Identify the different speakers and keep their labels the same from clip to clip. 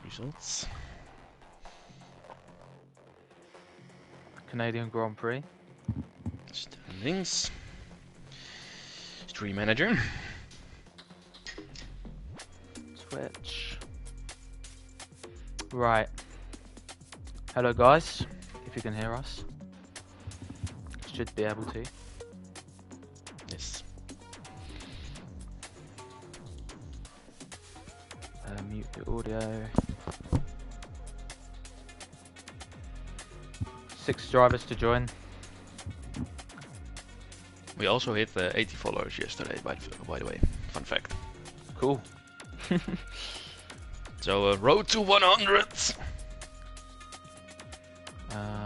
Speaker 1: Results.
Speaker 2: Canadian Grand Prix.
Speaker 1: Standings. Stream manager.
Speaker 2: Twitch. Right. Hello guys, if you can hear us. Should be able to.
Speaker 1: Yes.
Speaker 2: Mute the audio. 6 drivers to join.
Speaker 1: We also hit 80 followers yesterday, by the way. Fun fact.
Speaker 2: Cool.
Speaker 1: So, road to 100!
Speaker 2: Right.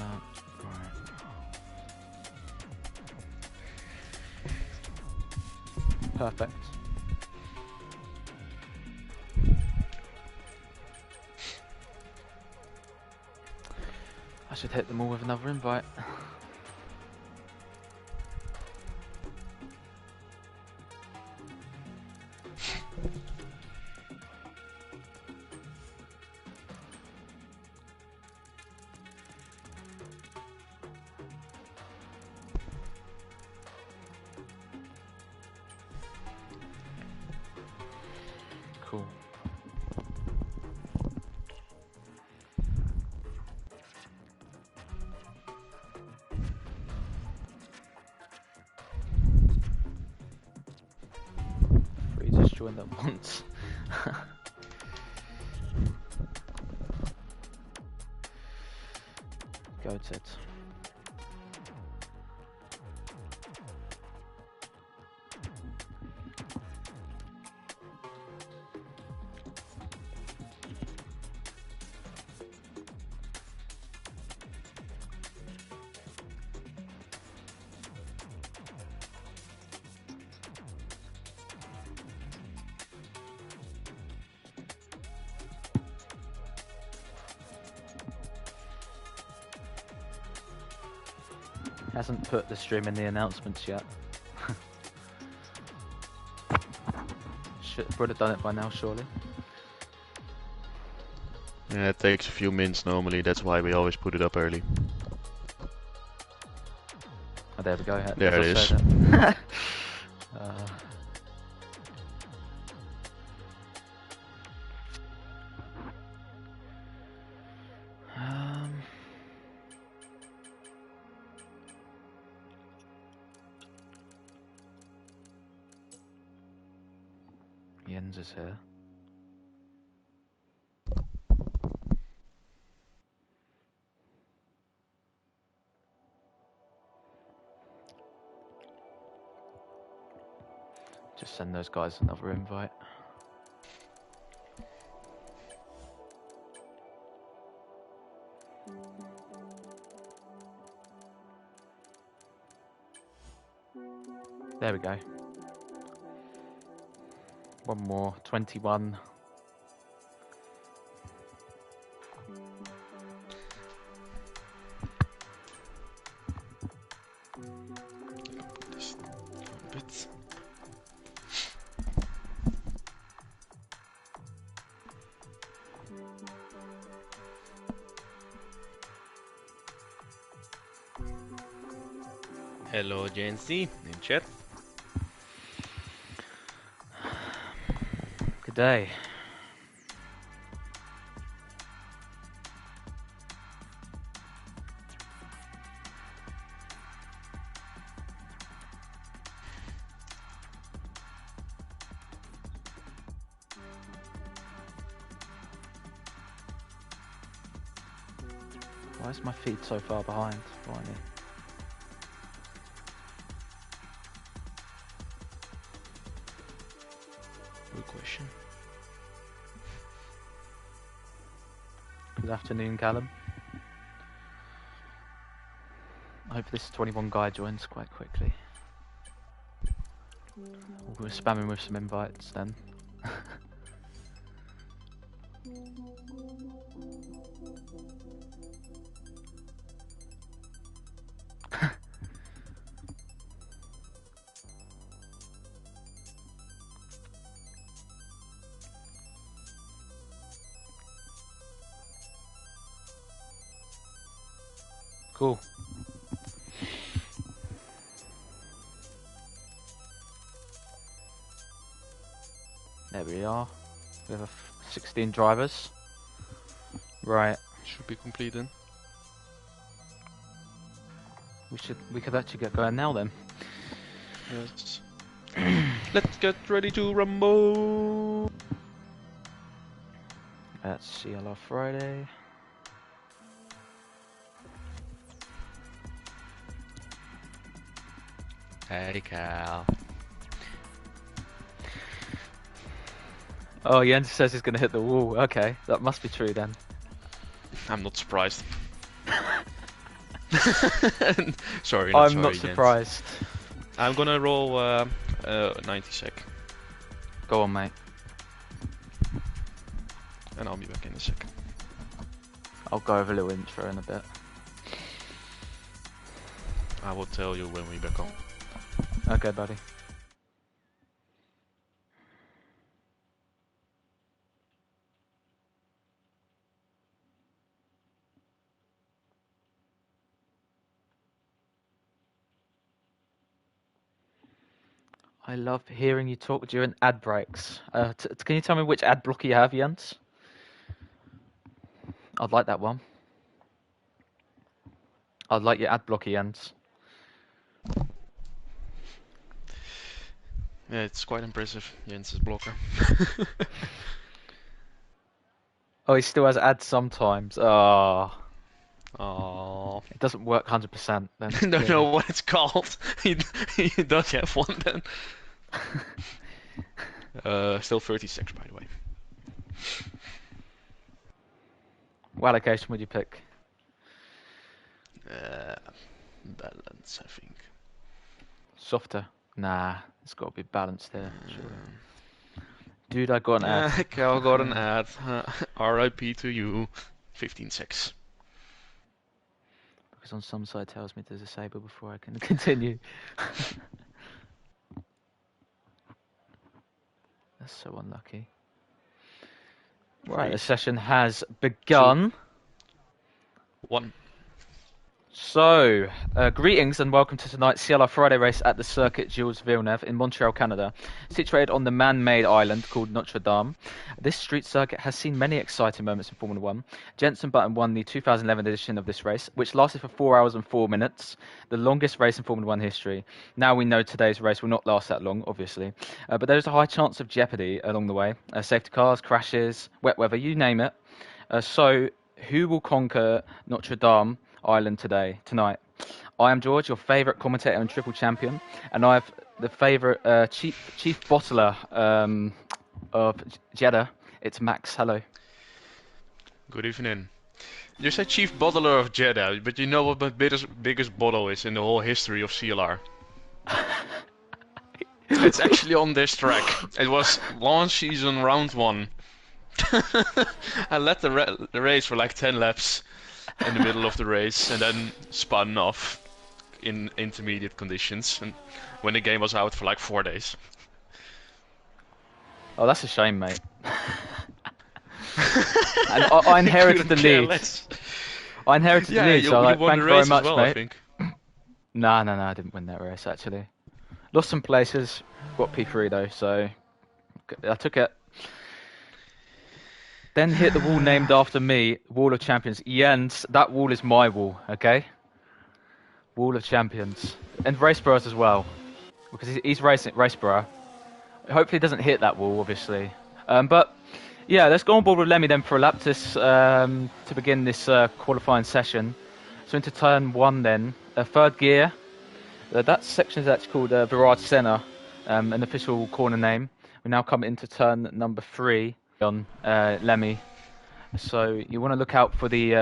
Speaker 2: Perfect. I should hit them all with another invite. Cool. We just joined at once. Goated. Hasn't put the stream in the announcements yet. Would have done it by now, surely.
Speaker 1: Yeah, it takes a few minutes normally, that's why we always put it up early.
Speaker 2: Oh, there we go.
Speaker 1: There it is.
Speaker 2: Jens is here. Just send those guys another invite. There we go. One more, 21.
Speaker 1: Just a bit. Hello, Jancy, in chat.
Speaker 2: Good day. Why is my feed so far behind? Blimey.
Speaker 1: Good question.
Speaker 2: Good afternoon, Callum. I hope this 21 guy joins quite quickly. We're spamming with some invites then. Cool. There we are. We have 16 drivers. Right.
Speaker 1: Should be complete then.
Speaker 2: We could actually get going now then.
Speaker 1: Yes. Let's get ready to rumble.
Speaker 2: That's CLR Friday.
Speaker 1: Hey Cal.
Speaker 2: Oh, Jens says he's going to hit the wall. Okay, that must be true then.
Speaker 1: I'm not surprised. Sorry,
Speaker 2: I'm not
Speaker 1: Jens.
Speaker 2: surprised.
Speaker 1: I'm gonna roll 90 sec.
Speaker 2: Go on, mate.
Speaker 1: And I'll be back in a second.
Speaker 2: I'll go over a little intro in a bit.
Speaker 1: I will tell you when we back on.
Speaker 2: Okay, buddy. I love hearing you talk during ad breaks. Can you tell me which ad blocker you have, Jens? I'd like that one. I'd like your ad blocker, Jens.
Speaker 1: Yeah, it's quite impressive, Jens's blocker.
Speaker 2: Oh, he still has ads sometimes. Oh.
Speaker 1: Oh.
Speaker 2: It doesn't work 100% then.
Speaker 1: Don't know what it's called. You don't have one then. Still 36 by the way.
Speaker 2: What allocation would you pick?
Speaker 1: Balance, I think.
Speaker 2: Softer? Nah, it's got to be balanced here. Sure. Dude, I got an ad.
Speaker 1: Cal got an ad. RIP to you. 15-6.
Speaker 2: Because on some side tells me to disable before I can continue. That's so unlucky. Right, the session has begun.
Speaker 1: 1.
Speaker 2: So, greetings and welcome to tonight's CLR Friday race at the Circuit Jules Villeneuve in Montreal, Canada. Situated on the man-made island called Notre Dame, this street circuit has seen many exciting moments in Formula 1. Jenson Button won the 2011 edition of this race, which lasted for 4 hours and 4 minutes, the longest race in Formula 1 history. Now we know today's race will not last that long, obviously, but there is a high chance of jeopardy along the way. Safety cars, crashes, wet weather, you name it. So, who will conquer Notre Dame Island tonight? I am George, your favourite commentator and triple champion, and I have the favourite chief bottler of Jeddah. It's Max. Hello.
Speaker 1: Good evening. You said chief bottler of Jeddah, but you know what my biggest bottle is in the whole history of CLR? It's actually on this track. It was launch season round 1. I led the race for like 10 laps in the middle of the race and then spun off in intermediate conditions and when the game was out for like 4 days.
Speaker 2: Oh, that's a shame, mate. And I inherited the lead. I inherited the lead, so like, thank you very much,
Speaker 1: well,
Speaker 2: mate.
Speaker 1: I think.
Speaker 2: No, I didn't win that race actually. Lost some places, got P3 though, so I took it. Then hit the wall named after me, Wall of Champions. Jens, that wall is my wall, okay? Wall of Champions. And Raceborough's as well, because he's racing Raceborough. Hopefully he doesn't hit that wall, obviously. But, yeah, let's go on board with Lemmy then for a lap to begin this qualifying session. So into turn 1 then, third gear. That section is actually called Virage Senna, an official corner name. We now come into turn number 3. On Lemmy, so you want to look out for the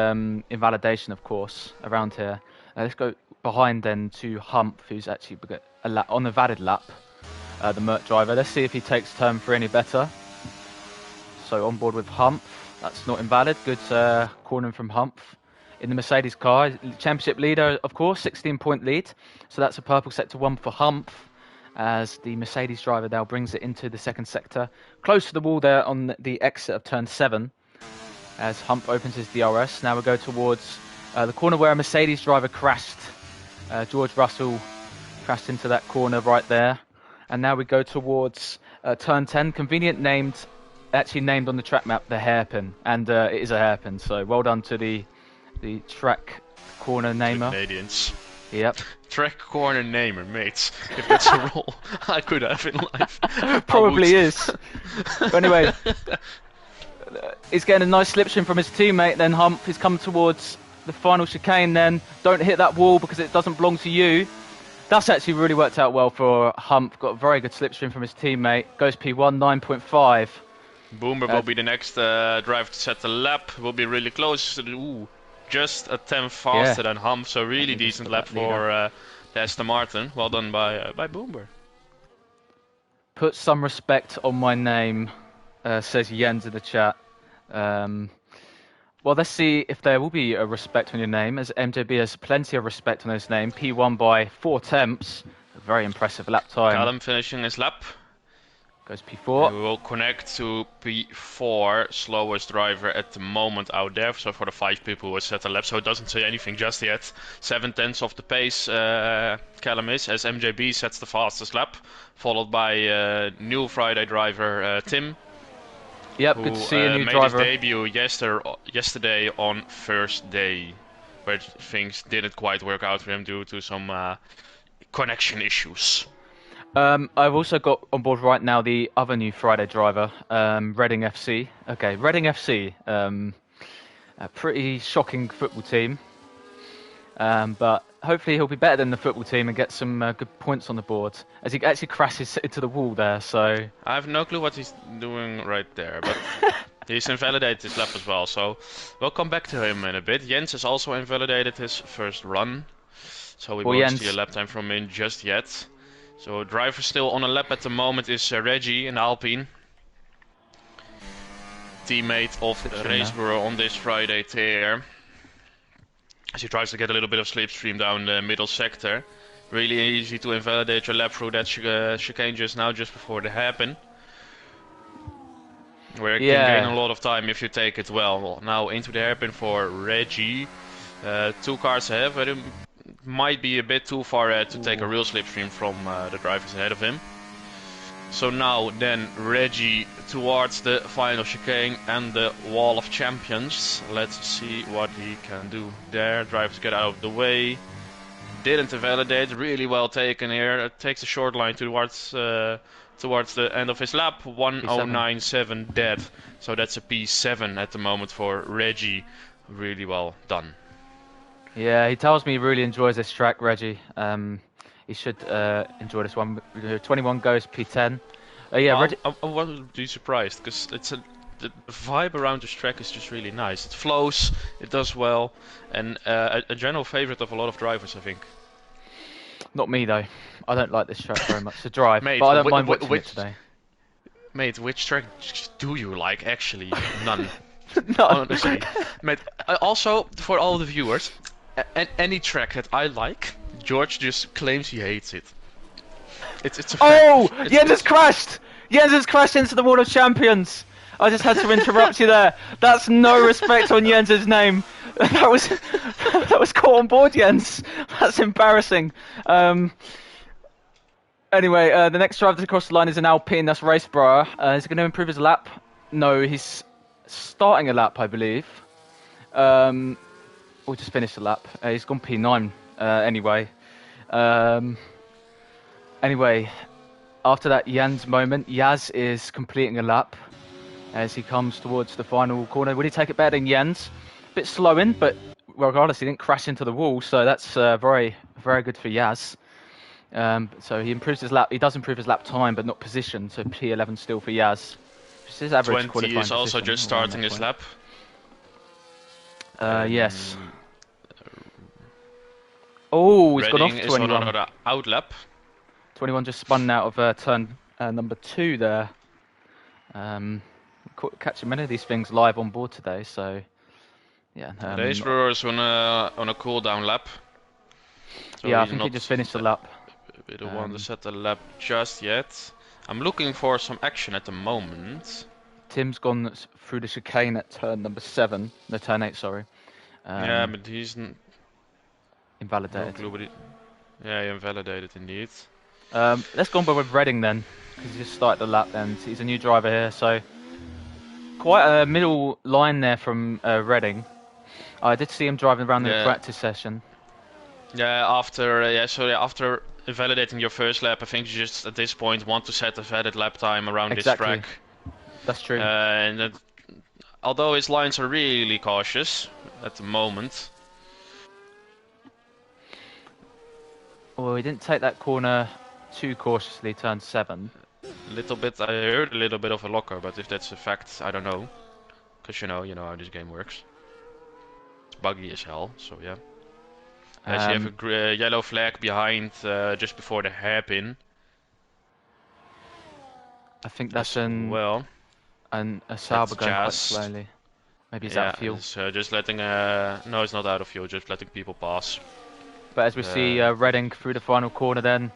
Speaker 2: invalidation, of course, around here. Let's go behind then to Hump, who's actually on the valid lap, the Mert driver. Let's see if he takes turn 3 any better. So on board with Hump, that's not invalid. Good cornering from Hump in the Mercedes car. Championship leader, of course, 16-point lead. So that's a purple sector 1 for Hump, as the Mercedes driver now brings it into the second sector, close to the wall there on the exit of turn 7, as Hump opens his DRS. Now we go towards The corner where a Mercedes driver crashed. George Russell crashed into that corner right there. And now we go towards turn 10. Actually named on the track map the hairpin. And it is a hairpin, so well done to the track corner namer.
Speaker 1: The Canadians.
Speaker 2: Yep.
Speaker 1: Track corner namer, mates. If that's a role I could have in life.
Speaker 2: Probably is. But anyway, he's getting a nice slipstream from his teammate. Then Hump is coming towards the final chicane. Then don't hit that wall because it doesn't belong to you. That's actually really worked out well for Hump. Got a very good slipstream from his teammate. Goes P1 9.5.
Speaker 1: Boomer will be the next driver to set the lap. Will be really close. Ooh, just a tenth faster than Hump. So really decent lap for the Aston Martin. Well done by Boomer.
Speaker 2: Put some respect on my name, says Jens in the chat. Well, let's see if there will be a respect on your name, as MJB has plenty of respect on his name. P1 by 4 tenths. A very impressive lap time.
Speaker 1: Callum finishing his lap.
Speaker 2: Goes P4.
Speaker 1: And we will connect to P4, slowest driver at the moment out there. So for the 5 people who set a lap, so it doesn't say anything just yet. 7 tenths of the pace Callum is, as MJB sets the fastest lap. Followed by new Friday driver Tim.
Speaker 2: Yep,
Speaker 1: who,
Speaker 2: good to see a new
Speaker 1: made
Speaker 2: driver.
Speaker 1: His debut yesterday on first day, where things didn't quite work out for him due to some connection issues.
Speaker 2: I've also got on board right now the other new Friday driver, Reading FC. Okay, Reading FC, a pretty shocking football team, but hopefully he'll be better than the football team and get some good points on the board, as he actually crashes into the wall there, so...
Speaker 1: I have no clue what he's doing right there, but he's invalidated his lap as well, so we'll come back to him in a bit. Jens has also invalidated his first run, so we won't see a lap time from him just yet. So driver still on a lap at the moment is Reggie in Alpine. Teammate of Raceborough on this Friday tear. As he tries to get a little bit of slipstream down the middle sector. Really easy to invalidate your lap through that chicane just now, just before the hairpin. Where you can gain a lot of time if you take it well. Now into the hairpin for Reggie. 2 cars ahead, but it might be a bit too far to take a real slipstream from the drivers ahead of him. So now then Reggie towards the final chicane and the wall of champions. Let's see what he can do there. Drivers get out of the way. Didn't invalidate, really well taken here. It takes a short line towards the end of his lap. 1097 dead. So that's a P7 at the moment for Reggie. Really well done.
Speaker 2: Yeah, he tells me he really enjoys this track, Reggie. He should enjoy this one. 21 goes P10. Reggie...
Speaker 1: I wasn't too surprised, because the vibe around this track is just really nice. It flows, it does well, and a general favorite of a lot of drivers, I think.
Speaker 2: Not me though. I don't like this track very much to drive,
Speaker 1: Mate,
Speaker 2: but I don't mind watching it today.
Speaker 1: Mate, which track do you like? Actually, none.
Speaker 2: None.
Speaker 1: Honestly, mate. Also, for all the viewers, any track that I like, George just claims he hates it. It's a fact.
Speaker 2: Oh! Jens has crashed! Jens has crashed into the Wall of Champions! I just had to interrupt you there. That's no respect on Jens's name. That was caught on board, Jens. That's embarrassing. Anyway, the next driver to cross the line is an Alpine. That's Raceborough. Is he going to improve his lap? No, he's starting a lap, I believe. Or just finished the lap. He's gone P9 anyway. Anyway, after that Jens moment, Yaz is completing a lap as he comes towards the final corner. Will he take it better than Jens? A bit slow in, but regardless, he didn't crash into the wall, so that's very, very good for Yaz. So he improves his lap. He does improve his lap time, but not position. So P11 still for Yaz. Which is his average
Speaker 1: 20 is also
Speaker 2: position,
Speaker 1: just starting his lap.
Speaker 2: Yes. Oh, he's gone off 21.
Speaker 1: Is on another out lap.
Speaker 2: 21 just spun out of turn number 2 there. Catching many of these things live on board today, so yeah.
Speaker 1: Raceborough is on a cool down lap. So
Speaker 2: yeah, I think he just finished the lap.
Speaker 1: We don't want to set the lap just yet. I'm looking for some action at the moment.
Speaker 2: Tim's gone through the chicane at turn number 7. No, turn 8, sorry.
Speaker 1: Yeah, but he's no
Speaker 2: Invalidated.
Speaker 1: clue. But yeah, he invalidated indeed.
Speaker 2: Let's go on with Reading then, because he just started the lap and he's a new driver here, so quite a middle line there from Reading. I did see him driving around in the
Speaker 1: Yeah,
Speaker 2: practice session.
Speaker 1: yeah. After invalidating your first lap, I think you just at this point want to set a valid lap time around this
Speaker 2: Exactly.
Speaker 1: track.
Speaker 2: That's true.
Speaker 1: And that, although his lines are really cautious at the moment.
Speaker 2: Well, he didn't take that corner too cautiously, turn 7.
Speaker 1: Little bit, I heard a little bit of a locker, but if that's a fact, I don't know. Because you know how this game works. It's buggy as hell, so yeah. As you have a yellow flag behind just before the hairpin.
Speaker 2: I think that's
Speaker 1: well.
Speaker 2: a Sauber going quite
Speaker 1: just
Speaker 2: slowly. Maybe he's out of fuel.
Speaker 1: So just letting no, it's not out of fuel, just letting people pass.
Speaker 2: But as we see Reading through the final corner then,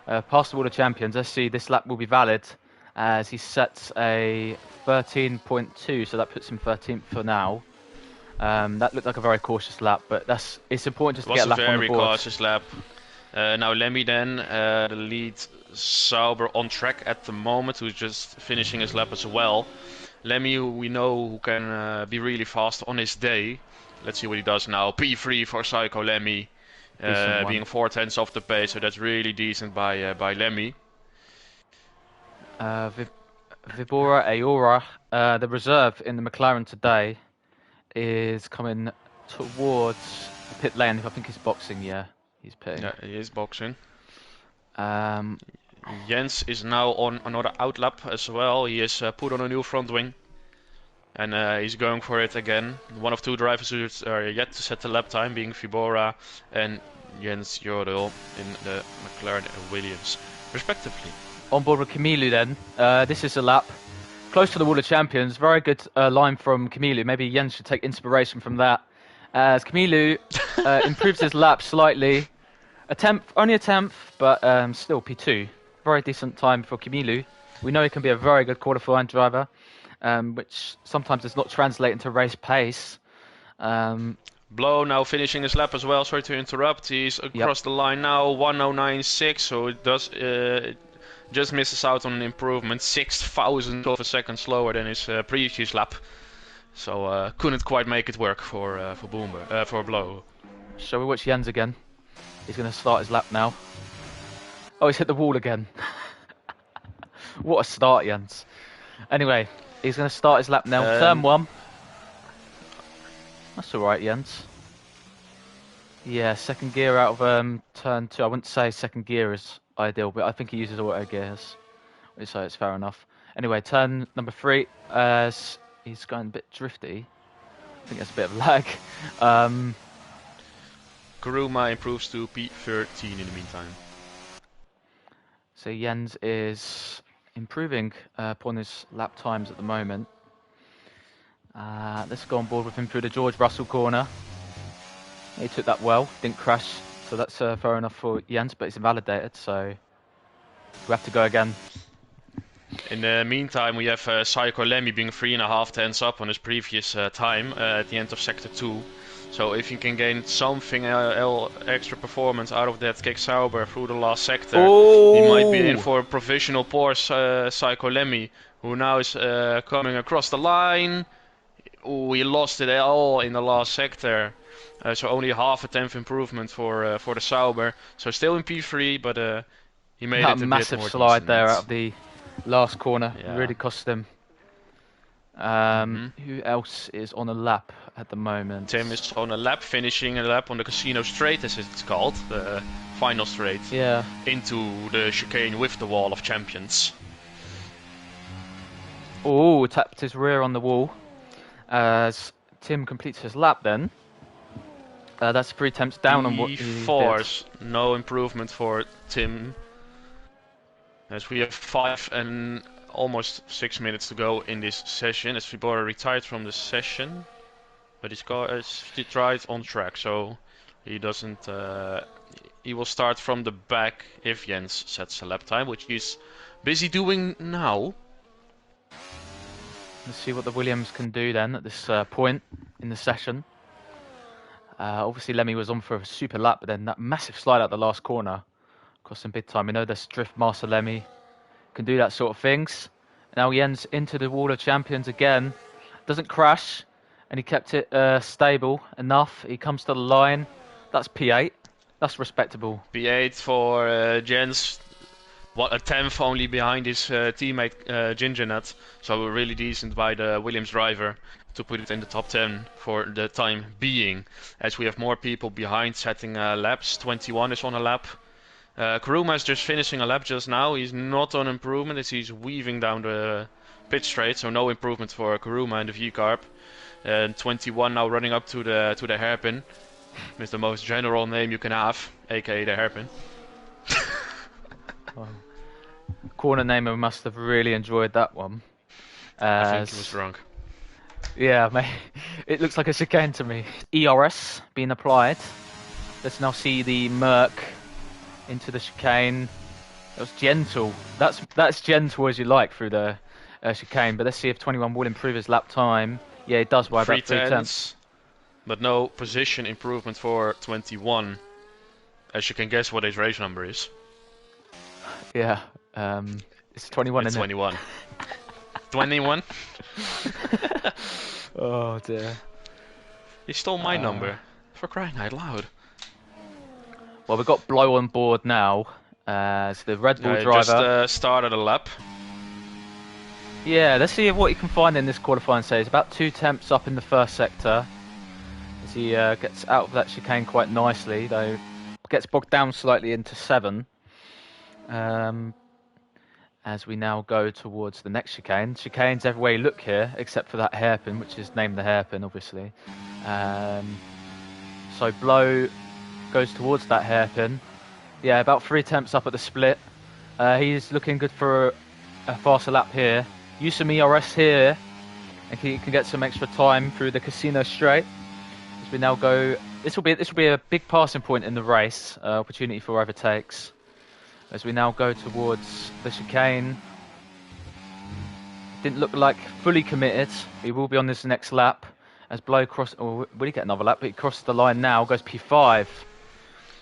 Speaker 2: past the Wall of Champions, let's see, this lap will be valid as he sets a 13.2, so that puts him 13th for now. That looked like a very cautious lap, but it's important just to get a lap on the board.
Speaker 1: It was a very cautious lap. Now Lemmy then, the lead Sauber on track at the moment, who's just finishing his lap as well. Lemmy, we know, who can be really fast on his day. Let's see what he does now. P3 for Psycho Lemmy, being 4/10 off the pace, so that's really decent by Lemmy.
Speaker 2: Vibora Aora, the reserve in the McLaren today, is coming towards the pit lane. I think he's boxing, yeah. He's pitting.
Speaker 1: Yeah, he is boxing. Jens is now on another outlap as well. He is put on a new front wing. And he's going for it again. One of two drivers who are yet to set the lap time, being Vibora and Jens Jodel in the McLaren and Williams, respectively.
Speaker 2: On board with Camilo then. This is a lap close to the Wall of Champions. Very good line from Camilo. Maybe Jens should take inspiration from that. As Camilo improves his lap slightly. Only a tenth, but still P2. Very decent time for Camilo. We know he can be a very good qualifying driver, which sometimes does not translate into race pace.
Speaker 1: Blow now finishing his lap as well. Sorry to interrupt. He's across the line now, 1:09.6, so it does just misses out on an improvement, 6,000 of a second slower than his previous lap. So couldn't quite make it work for Blow.
Speaker 2: Shall we watch Jens again? He's going to start his lap now. Oh, he's hit the wall again. What a start, Jens. Anyway, he's going to start his lap now. Turn 1. That's alright, Jens. Yeah, second gear out of turn 2. I wouldn't say second gear is ideal, but I think he uses auto gears. So it's fair enough. Anyway, turn number 3. He's going a bit drifty. I think that's a bit of lag.
Speaker 1: Kuruma improves to P13 in the meantime.
Speaker 2: So Jens is improving upon his lap times at the moment. Let's go on board with him through the George Russell corner. He took that well, didn't crash, so that's fair enough for Jens, but it's invalidated, so we have to go again.
Speaker 1: In the meantime, we have Psycho Lemmy being 3.5 tenths up on his previous time at the end of Sector 2. So if you can gain something extra performance out of that kick Sauber through the last sector, he might be in for a provisional Porsche Psycho Lemmy, who now is coming across the line. Ooh, he lost it all in the last sector. So only half a tenth improvement for the Sauber. So still in P3, but he made it a
Speaker 2: massive
Speaker 1: bit more
Speaker 2: slide
Speaker 1: decent.
Speaker 2: there out of the last corner.
Speaker 1: Yeah.
Speaker 2: Really cost him. Who else is on a lap at the moment?
Speaker 1: Tim is on a lap, finishing a lap on the Casino Straight, as it's called, the final straight.
Speaker 2: Yeah.
Speaker 1: Into the chicane with the Wall of Champions.
Speaker 2: Oh, tapped his rear on the wall. As Tim completes his lap then. That's 3 attempts down on what he did.
Speaker 1: No improvement for Tim. As we have 5 and almost 6 minutes to go in this session. As Vibora retired from the session, but his car is tried on track, so he doesn't. He will start from the back if Jens sets a lap time, which he's busy doing now.
Speaker 2: Let's see what the Williams can do then at this point in the session. Obviously, Lemmy was on for a super lap, but then that massive slide out the last corner cost him big time. We know this drift master Lemmy can do that sort of things. Now he ends into the Wall of Champions again. Doesn't crash, and he kept it stable enough. He comes to the line. That's P8. That's respectable.
Speaker 1: P8 for Jens. What, a tenth only behind his teammate Gingernet. So really decent by the Williams driver to put it in the top 10 for the time being. As we have more people behind setting laps. 21 is on a lap. Kuruma is just finishing a lap just now. He's not on improvement as he's weaving down the pit straight. So no improvement for Kuruma in the V-Carb. And 21 now running up to the hairpin. With the most general name you can have, aka the hairpin.
Speaker 2: Oh. Corner namer must have really enjoyed that one.
Speaker 1: I think he was drunk.
Speaker 2: Yeah, mate. It looks like a chicane to me. ERS being applied. Let's now see the Merc into the chicane. It was gentle. That's gentle as you like through the chicane. But let's see if 21 will improve his lap time. Yeah, it does by about 3/10.
Speaker 1: But no position improvement for 21. As you can guess what his race number is.
Speaker 2: Yeah, it's 21.
Speaker 1: It's
Speaker 2: isn't
Speaker 1: 21. 21?
Speaker 2: Oh dear.
Speaker 1: He stole my number. For crying out loud.
Speaker 2: Well, we've got Blow on board now as the Red Bull driver.
Speaker 1: Just started a lap.
Speaker 2: Yeah, let's see what he can find in this qualifying stage. About 2 temps up in the first sector. As he gets out of that chicane quite nicely, though gets bogged down slightly into 7. As we now go towards the next chicane. Chicanes everywhere you look here, except for that hairpin, which is named the hairpin, obviously. So Blow goes towards that hairpin. Yeah, about 3 temps up at the split. He's looking good for a faster lap here. Use some ERS here, and he can get some extra time through the casino straight. As we now go, this will be a big passing point in the race, opportunity for overtakes. As we now go towards the chicane. Didn't look like fully committed. He will be on this next lap. As Blow will he get another lap? But he crosses the line now, goes P5.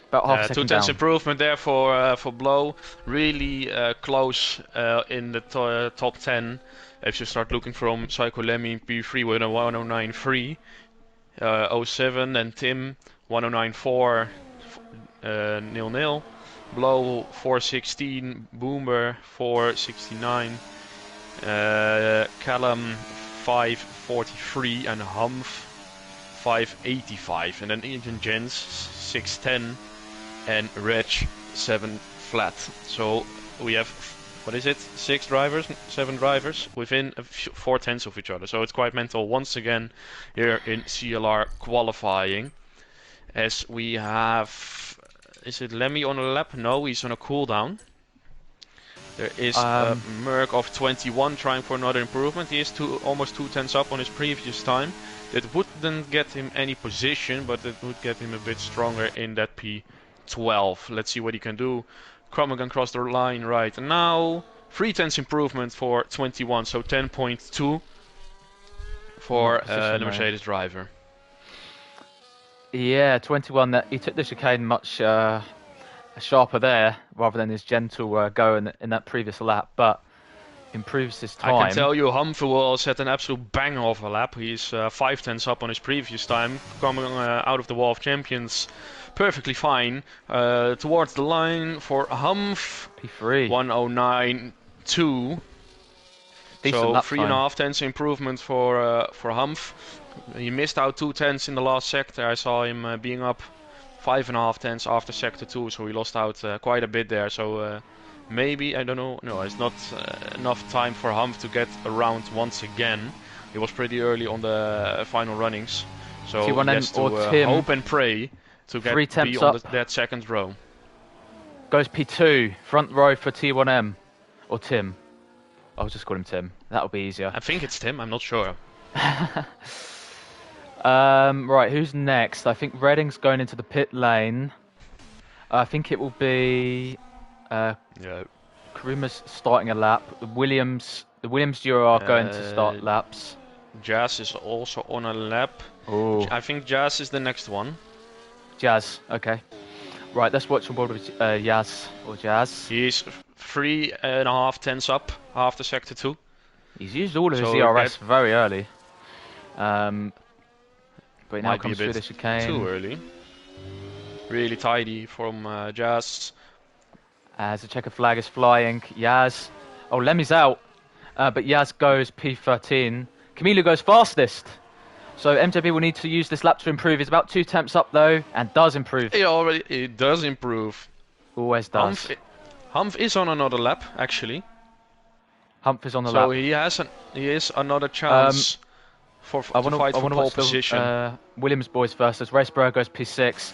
Speaker 2: About half a second
Speaker 1: 2
Speaker 2: down.
Speaker 1: tenths improvement there for Blow. Really close in the top 10. If you start looking from Psycho Lemmy P3 with a 109.3. 07 and Tim 109.4 0-0. Blow 416, Boomer 469, Callum 543 and Humph 585, and then even Jens 610 and Reg 7 flat. So we have, what is it, 7 drivers within 4 tenths of each other. So it's quite mental once again here in CLR qualifying, as we have. Is it Lemmy on a lap? No, he's on a cooldown. There is a Merc of 21 trying for another improvement. He is almost 2 tenths up on his previous time. That wouldn't get him any position, but it would get him a bit stronger in that P12. Let's see what he can do. Coming across the line right now. 3 tenths improvement for 21, so 10.2 for the Mercedes driver.
Speaker 2: Yeah, 21. That he took the chicane much sharper there, rather than his gentle go in that previous lap, but improves his time.
Speaker 1: I can tell you, Humphrey will set an absolute banger of a lap. He's 5 tenths up on his previous time, coming out of the Wall of Champions perfectly fine. Towards the line for Humph,
Speaker 2: P3
Speaker 1: 109.2. So 3.5 tenths improvement for Humph. He missed out 2 tenths in the last sector. I saw him being up 5.5 tenths after sector 2, so he lost out quite a bit there. So maybe, I don't know, no, it's not enough time for Humph to get around once again. He was pretty early on the final runnings, so he has to hope and pray to get be on that second row.
Speaker 2: Goes P2, front row for T1M, or Tim. I'll just call him Tim. That'll be easier.
Speaker 1: I think it's Tim, I'm not sure.
Speaker 2: Right, who's next? I think Redding's going into the pit lane. I think it will be Karuma's starting a lap. The Williams duo are going to start laps.
Speaker 1: Jazz is also on a lap.
Speaker 2: Oh,
Speaker 1: I think Jazz is the next one.
Speaker 2: Jazz. Okay. Right, let's watch on board with Yaz or Jazz.
Speaker 1: He's 3.5 tenths up after sector 2.
Speaker 2: He's used all of his
Speaker 1: So
Speaker 2: ERS
Speaker 1: that
Speaker 2: very early. But now
Speaker 1: might be a
Speaker 2: comes through the
Speaker 1: bit
Speaker 2: chicane.
Speaker 1: too early. Really tidy from Jazz.
Speaker 2: As the checker flag is flying, Yaz. Oh, Lemmy's out. But Yaz goes P13. Camilo goes fastest. So MJB will need to use this lap to improve. He's about 2 temps up though, and does improve.
Speaker 1: It does improve.
Speaker 2: Always does.
Speaker 1: Humph is on another lap, actually.
Speaker 2: Humph is on the
Speaker 1: so
Speaker 2: lap.
Speaker 1: So he is another chance to fight for pole position.
Speaker 2: Williams boys first as Raceborough goes P6.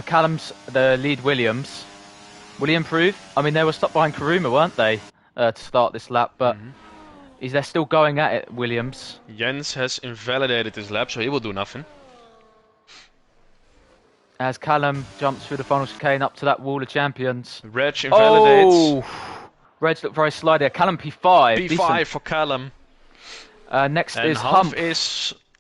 Speaker 2: Callum's the lead Williams. Will he improve? I mean, they were stopped behind Karuma, weren't they, to start this lap? But is they're still going at it, Williams?
Speaker 1: Jens has invalidated his lap, so he will do nothing.
Speaker 2: As Callum jumps through the final chicane up to that wall of champions.
Speaker 1: Reg invalidates.
Speaker 2: Oh! Reg looked very slidey. Callum P5.
Speaker 1: P5
Speaker 2: decent.
Speaker 1: for Callum.
Speaker 2: Next
Speaker 1: and
Speaker 2: is Humph.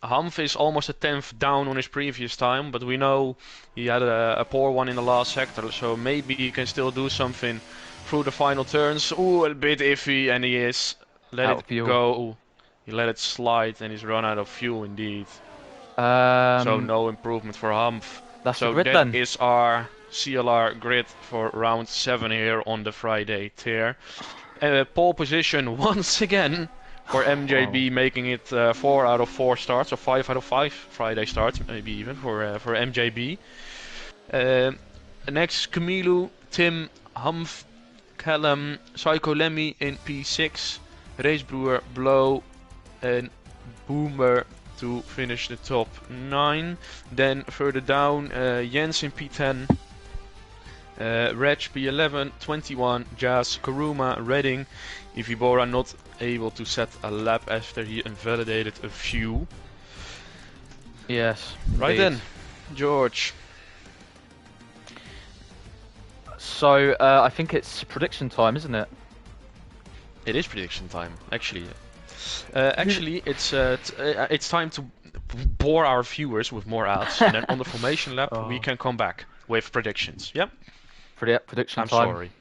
Speaker 1: Humph is almost a tenth down on his previous time, but we know he had a poor one in the last sector, so maybe he can still do something through the final turns. Ooh, a bit iffy, and he is. Let it go. He let it slide, and he's run out of fuel indeed. So no improvement for Humph.
Speaker 2: That's
Speaker 1: so
Speaker 2: the grid
Speaker 1: that
Speaker 2: then.
Speaker 1: is our CLR grid for round 7 here on the Friday tier. Pole position once again for MJB, making it 4 out of 4 starts, or 5 out of 5 Friday starts, maybe even for MJB. Next, Camilo, Tim, Humph, Callum, Psycho Lemmy in P6, Racebrewer, Blow, and Boomer to finish the top 9. Then further down, Jens in P10, Reg P11, 21, Jazz, Karuma, Redding, Ivibora not able to set a lap after he invalidated a few.
Speaker 2: Yes.
Speaker 1: Right then, George.
Speaker 2: So I think it's prediction time, isn't it?
Speaker 1: It is prediction time, actually. Actually, it's time to bore our viewers with more ads, and then on the formation lap we can come back with predictions. Yep.
Speaker 2: Prediction time.
Speaker 1: I'm sorry.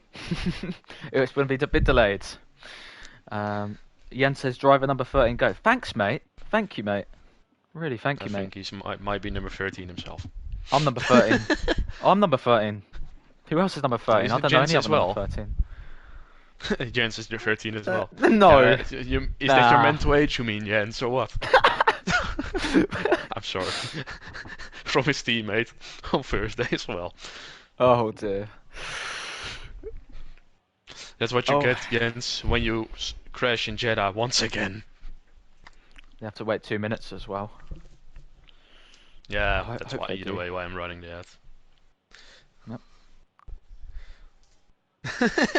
Speaker 2: It's going to be a bit delayed. Jens says driver number 13 go. Thanks, mate. Thank you, mate. Really, thank you, mate.
Speaker 1: I think he might be number 13 himself.
Speaker 2: I'm number 13. I'm number 13. Who else is number 13? I don't know any other number 13.
Speaker 1: Jens is your 13 as well.
Speaker 2: No.
Speaker 1: Is that your mental age, you mean, Jens, or what? I'm sorry. From his teammate on Thursday as well.
Speaker 2: Oh dear.
Speaker 1: That's what you get, Jens, when you crash in Jeddah once again.
Speaker 2: You have to wait 2 minutes as well.
Speaker 1: Yeah, that's why either way why I'm running that.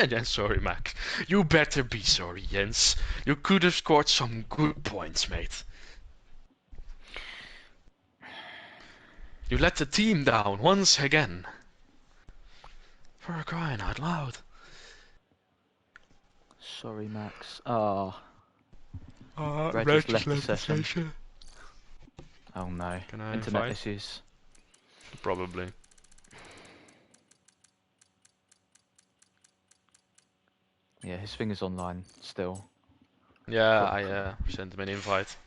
Speaker 1: Jens, sorry, Mac. You better be sorry, Jens. You could have scored some good points, mate. You let the team down once again. For crying out loud.
Speaker 2: Sorry, Max. Reg
Speaker 1: just
Speaker 2: left the session. Oh no. Internet issues.
Speaker 1: Probably.
Speaker 2: Yeah, his thing is online still.
Speaker 1: Yeah, I sent him an invite.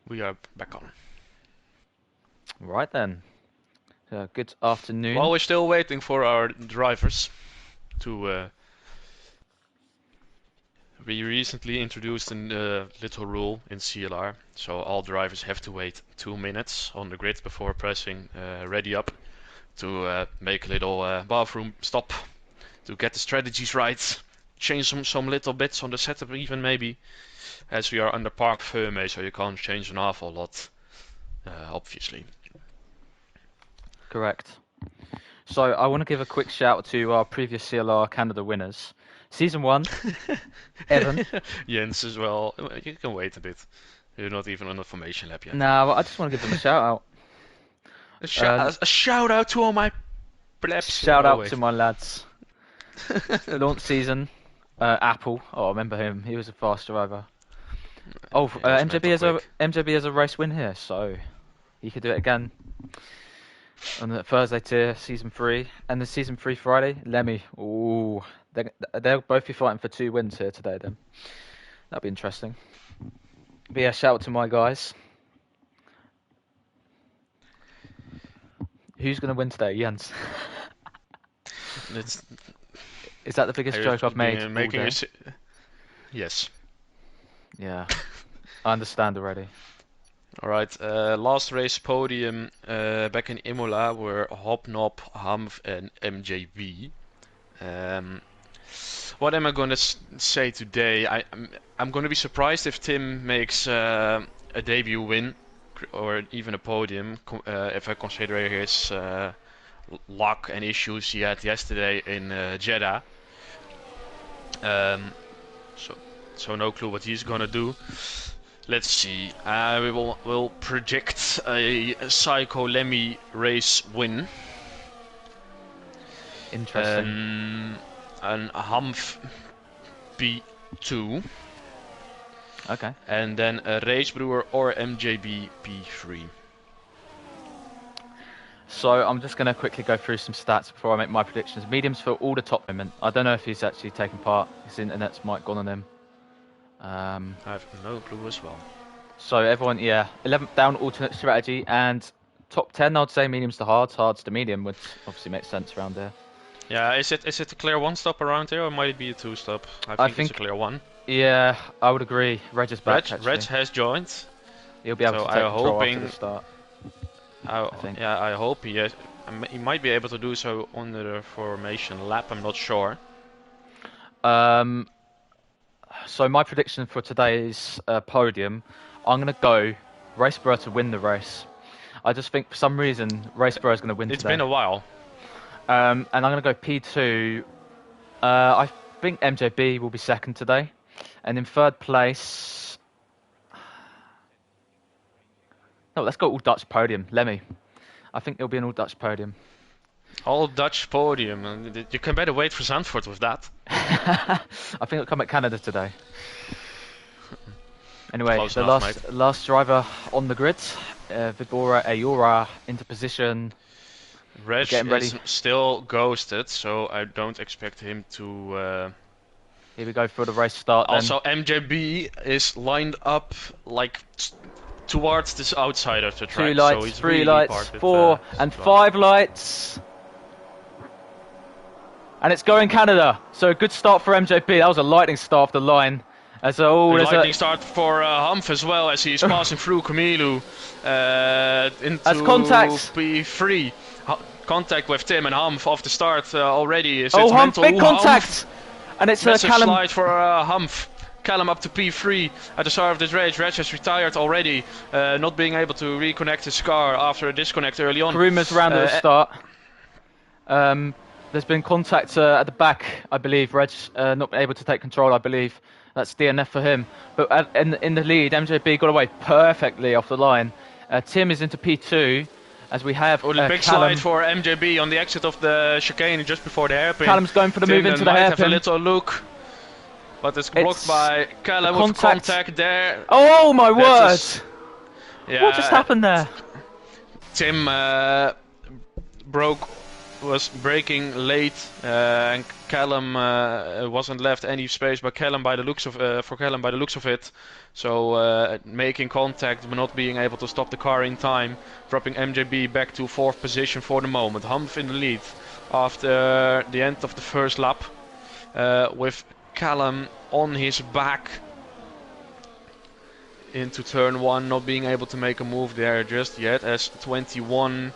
Speaker 1: We are back on.
Speaker 2: Right then. Good afternoon.
Speaker 1: While we're still waiting for our drivers to... we recently introduced a little rule in CLR, so all drivers have to wait 2 minutes on the grid before pressing ready up to make a little bathroom stop, to get the strategies right, change some little bits on the setup even maybe, as we are under park firme, so you can't change an awful lot, obviously.
Speaker 2: Correct. So I want to give a quick shout to our previous CLR Canada winners. Season 1, Evan.
Speaker 1: Jens as well. You can wait a bit. You're not even on the formation lap yet.
Speaker 2: Nah, I just want to give them a shout out.
Speaker 1: A shout out to all my plebs.
Speaker 2: Shout
Speaker 1: Oh,
Speaker 2: out
Speaker 1: wait.
Speaker 2: to my lads. Launch season, Apple. Oh, I remember him. He was a fast driver. Oh,
Speaker 1: Yeah,
Speaker 2: MJB has a race win here, so he could do it again on the Thursday tier, season 3, and the season 3 Friday. Lemmy. Ooh, they'll both be fighting for 2 wins here today. Then that'll be interesting. But yeah, shout out to my guys. Who's gonna win today, Jens? Is that the biggest joke I've made all day?
Speaker 1: Yes.
Speaker 2: Yeah, I understand already.
Speaker 1: Alright, last race podium back in Imola were Hobnob, Hamf and MJB. What am I going to say today? I'm going to be surprised if Tim makes a debut win or even a podium if I consider his luck and issues he had yesterday in Jeddah. So no clue what he's gonna do. Let's see. We'll predict a Psycho Lemmy race win.
Speaker 2: Interesting.
Speaker 1: An Hamf P2.
Speaker 2: Okay.
Speaker 1: And then a Race Brewer or MJB P3.
Speaker 2: So I'm just going to quickly go through some stats before I make my predictions. Mediums for all the top women. I don't know if he's actually taken part. His internet's might gone on him.
Speaker 1: I have no clue as well.
Speaker 2: So everyone, yeah, 11th down alternate strategy and top 10. I'd say mediums to hards. Hards to medium would obviously make sense around there.
Speaker 1: Yeah, is it a clear 1-stop around here or might it be a 2-stop? I think it's a clear 1.
Speaker 2: Yeah, I would agree. Reg is back.
Speaker 1: Reg has joined.
Speaker 2: He'll be able to take control after the start.
Speaker 1: I hope he has. He might be able to do so on the formation lap. I'm not sure.
Speaker 2: So my prediction for today's podium, I'm gonna go Raceborough to win the race. I just think for some reason Raceborough is gonna win today.
Speaker 1: It's been a while.
Speaker 2: And I'm gonna go P2. I think MJB will be second today, and in third place. No, let's go all Dutch podium. Lemmy. I think it'll be an all Dutch podium.
Speaker 1: All Dutch podium. You can better wait for Zandvoort with that.
Speaker 2: I think it'll come at Canada today. Anyway,
Speaker 1: Close
Speaker 2: the
Speaker 1: enough,
Speaker 2: last driver on the grid, Vibora Ayora into position.
Speaker 1: Reg
Speaker 2: Getting ready.
Speaker 1: is still ghosted, so I don't expect him to.
Speaker 2: Here we go for the race start.
Speaker 1: Also, MJB is lined up like towards this outside of the track.
Speaker 2: 2 lights,
Speaker 1: so he's
Speaker 2: 3
Speaker 1: really
Speaker 2: lights,
Speaker 1: with,
Speaker 2: 4 and 5 lights. And it's going Canada. So a good start for MJP. That was a lightning start off the line. As
Speaker 1: lightning start for Humph as well as he's passing through Kamilu into
Speaker 2: as contact.
Speaker 1: P3. Contact with Tim and Humph off the start already.
Speaker 2: Humph, big contact!
Speaker 1: Humph.
Speaker 2: And it's
Speaker 1: Massive
Speaker 2: Callum.
Speaker 1: slide for Humph. Callum up to P3 at the start of this race. Reg has retired already, not being able to reconnect his car after a disconnect early on.
Speaker 2: Rumours around at the start. There's been contact at the back, I believe. Reg not able to take control, I believe. That's DNF for him. But in the lead, MJB got away perfectly off the line. Tim is into P2, as we have
Speaker 1: big
Speaker 2: Callum.
Speaker 1: slide for MJB on the exit of the chicane just before the hairpin.
Speaker 2: Callum's going for the move into the hairpin.
Speaker 1: Have a little look, but it's blocked by Callum with contact there.
Speaker 2: Oh my word!
Speaker 1: Yeah,
Speaker 2: what just happened there?
Speaker 1: Tim was braking late, and Callum wasn't left any space by Callum by the looks of it. So making contact but not being able to stop the car in time, dropping MJB back to 4th position for the moment. Humph in the lead after the end of the first lap, with Callum on his back into turn 1, not being able to make a move there just yet, as 21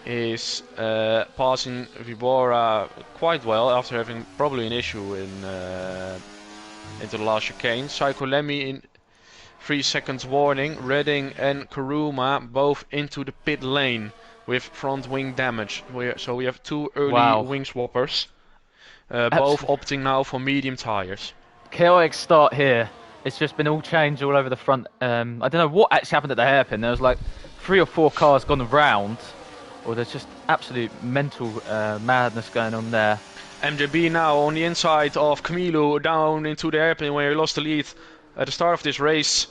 Speaker 1: is passing Vibora quite well after having probably an issue into the last chicane. Psycho Lemmy in 3 seconds warning. Redding and Kuruma both into the pit lane. with front wing damage. So we have 2 early
Speaker 2: Wow.
Speaker 1: wing swappers, both opting now for medium tires.
Speaker 2: Chaotic start here. It's just been all changed all over the front. I don't know what actually happened at the hairpin. There was like 3 or 4 cars gone around, or there's just absolute mental madness going on there.
Speaker 1: MJB now on the inside of Camilo, down into the hairpin where he lost the lead at the start of this race.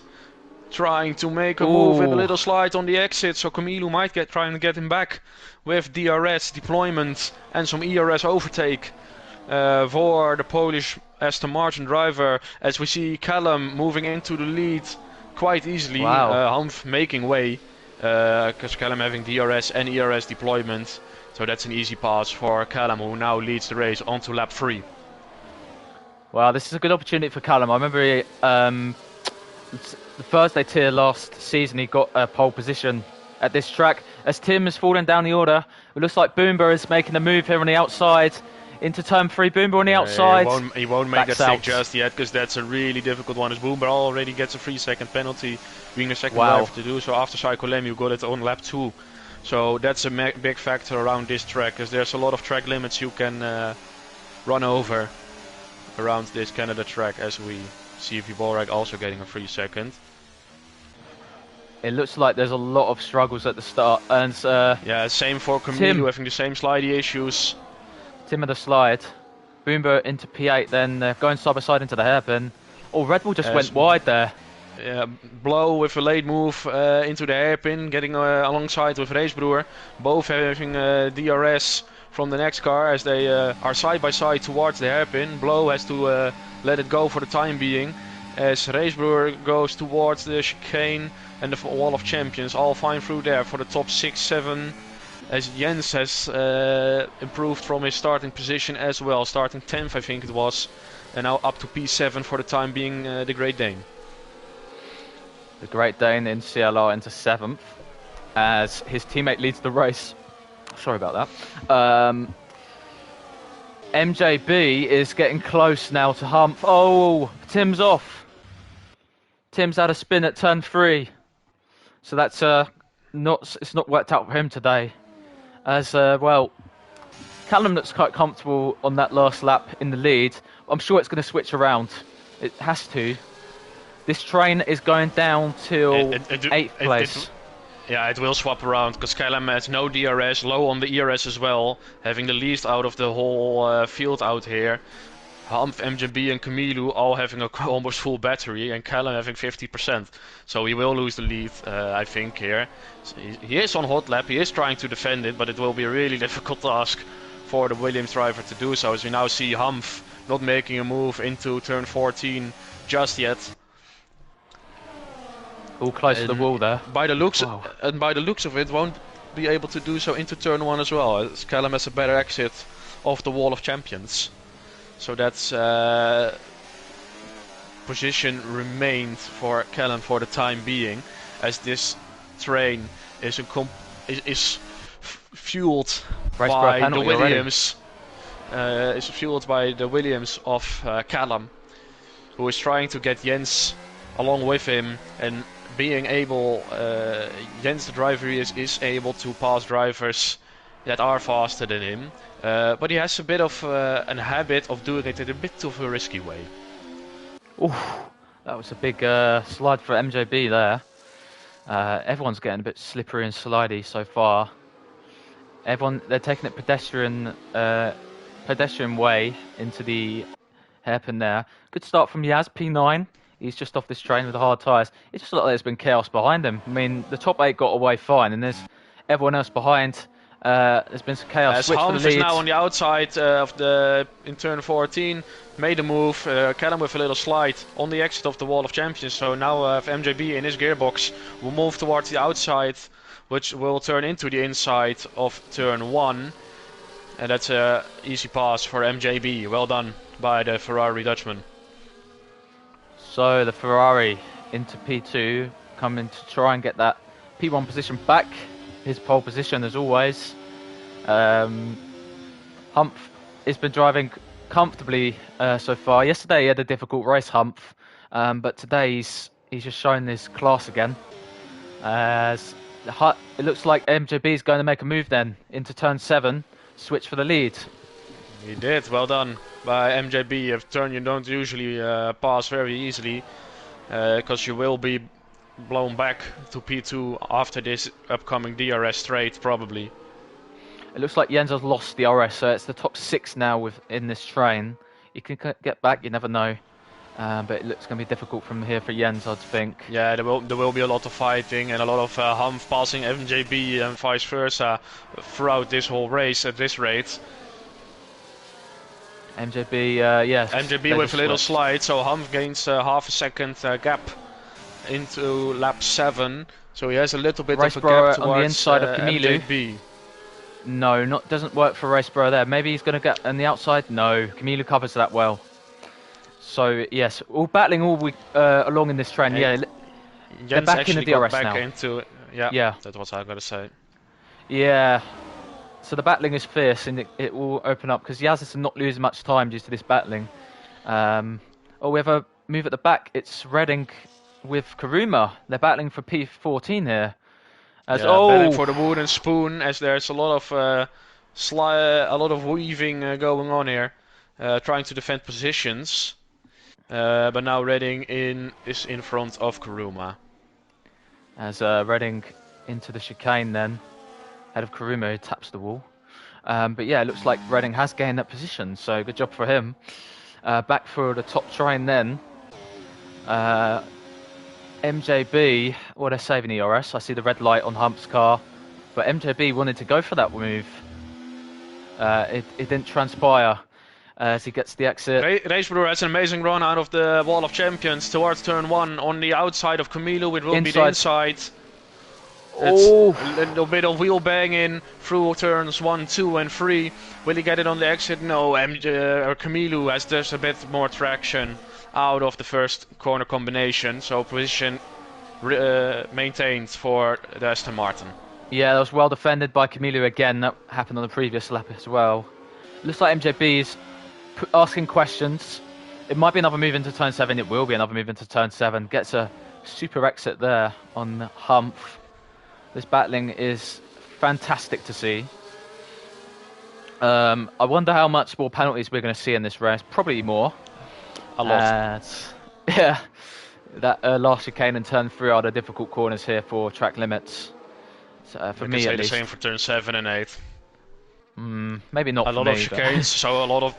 Speaker 1: Trying to make a move with a little slide on the exit, so Camilo might trying to get him back with DRS deployment and some ERS overtake for the Polish Aston Martin driver, as we see Callum moving into the lead quite easily.
Speaker 2: Wow.
Speaker 1: Humph making way, because Callum having DRS and ERS deployment, so that's an easy pass for Callum, who now leads the race onto lap 3.
Speaker 2: Wow, this is a good opportunity for Callum. I remember the Thursday tier last season, he got a pole position at this track. As Tim is falling down the order, it looks like Boomba is making a move here on the outside into turn 3. Boomba on the outside.
Speaker 1: He won't make that stick just yet, because that's a really difficult one. As Boomba already gets a 3-second penalty, being the second driver to do so after Psycho Lem. You got it on lap 2. So that's a big factor around this track, because there's a lot of track limits you can run over around this Canada track, as we see Viborag also getting a 3-second.
Speaker 2: It looks like there's a lot of struggles at the start, and
Speaker 1: yeah, same for Camilo, having the same slidey issues.
Speaker 2: Tim of the slide, Boomba into P8, then going side by side into the hairpin. Oh, Red Bull just went wide there.
Speaker 1: Yeah, Blow with a late move into the hairpin, getting alongside with Racebrewer, both having DRS from the next car as they are side by side towards the hairpin. Blow has to let it go for the time being, as Racebrewer goes towards the chicane and the wall of champions, all fine through there for the top 6-7, as Jens has improved from his starting position as well, starting 10th I think it was, and now up to P7 for the time being, the Great Dane.
Speaker 2: The Great Dane in CLR into 7th, as his teammate leads the race. Sorry about that. MJB is getting close now to Humph. Oh, Tim's off. Tim's had a spin at turn 3. So that's it's not worked out for him today. As well, Callum looks quite comfortable on that last lap in the lead. I'm sure it's going to switch around. It has to. This train is going down till 8th place.
Speaker 1: Yeah, it will swap around, because Callum has no DRS, low on the ERS as well, having the least out of the whole field out here. Humph, MJB and Camilo all having a almost full battery, and Callum having 50%. So he will lose the lead, I think, here. So he is on hot lap, he is trying to defend it, but it will be a really difficult task for the Williams driver to do so, as we now see Humph not making a move into turn 14 just yet.
Speaker 2: All close to the wall there.
Speaker 1: By the looks of it, won't be able to do so into turn 1 as well, as Callum has a better exit off the wall of champions. So that's position remained for Callum for the time being, as this train is fueled by the Williams. Is fueled by the Williams of Callum, who is trying to get Jens along with him, and being able, Jens the driver is able to pass drivers that are faster than him, but he has a bit of a habit of doing it in a bit of a risky way.
Speaker 2: Oof, that was a big slide for MJB there. Everyone's getting a bit slippery and slidey so far. They're taking it pedestrian way into the hairpin there. Good start from Yaz, P9. He's just off this train with the hard tyres. It just looks like there's been chaos behind him. I mean, the top 8 got away fine, and there's everyone else behind. There's been some chaos.
Speaker 1: As Humph is now on the outside in turn 14, made a move. Callum with a little slide on the exit of the wall of champions. So now MJB in his gearbox will move towards the outside, which will turn into the inside of turn 1. And that's an easy pass for MJB. Well done by the Ferrari Dutchman.
Speaker 2: So the Ferrari into P2, coming to try and get that P1 position back. His pole position as always. Humph has been driving comfortably so far. Yesterday he had a difficult race, Humph, but today he's just shown his class again. As It looks like MJB is going to make a move then into turn 7, switch for the lead.
Speaker 1: He did, well done by MJB. A turn you don't usually pass very easily, because you will be blown back to P2 after this upcoming DRS straight, probably.
Speaker 2: It looks like Jens has lost the RS, so it's the top 6 now in this train. You can get back, you never know. But it looks going to be difficult from here for Jens, I'd think.
Speaker 1: Yeah, there will be a lot of fighting and a lot of Humph passing MJB and vice versa throughout this whole race at this rate.
Speaker 2: MJB, yes.
Speaker 1: MJB with a little slide, so Humph gains half a second gap into lap 7. So he has a little bit of a gap towards
Speaker 2: on the inside of Camilo.
Speaker 1: MJB.
Speaker 2: No, doesn't work for Raceborough there. Maybe he's going to get on the outside. No, Camilo covers that well. So yes, all battling along in this train. Yeah, they're back in the DRS now.
Speaker 1: Yeah, that's what I gotta say.
Speaker 2: Yeah, so the battling is fierce, and it will open up because Yaz is not losing much time due to this battling. We have a move at the back. It's Reading with Karuma. They're battling for P14 here.
Speaker 1: Battling for the wooden spoon, as there's a lot of weaving going on here, trying to defend positions. But now Reading is in front of Karuma.
Speaker 2: As Reading into the chicane then, ahead of Karuma who taps the wall. But yeah, it looks like Reading has gained that position, so good job for him. Back for the top train then. MJB, they're saving ERS. I see the red light on Humph's car, but MJB wanted to go for that move. It didn't transpire as he gets the exit.
Speaker 1: Racebrewer has an amazing run out of the Wall of Champions towards turn 1 on the outside of Camilo. It will be the inside. It's a little bit of wheel banging through turns 1, 2 and 3. Will he get it on the exit? No, Camilo has just a bit more traction out of the first corner combination, so position maintained for the Aston Martin.
Speaker 2: Yeah, that was well defended by Camilo again. That happened on the previous lap as well. Looks like MJB is asking questions. It might be another move into turn 7. It will be another move into turn 7. Gets a super exit there on Humph. This battling is fantastic to see. I wonder how much more penalties we're going to see in this race. Probably more.
Speaker 1: A lot.
Speaker 2: Yeah, that last chicane and turn 3 are the difficult corners here for track limits. So, for me, at least.
Speaker 1: The same for turn 7 and 8.
Speaker 2: Maybe not.
Speaker 1: A lot of chicanes, so a lot of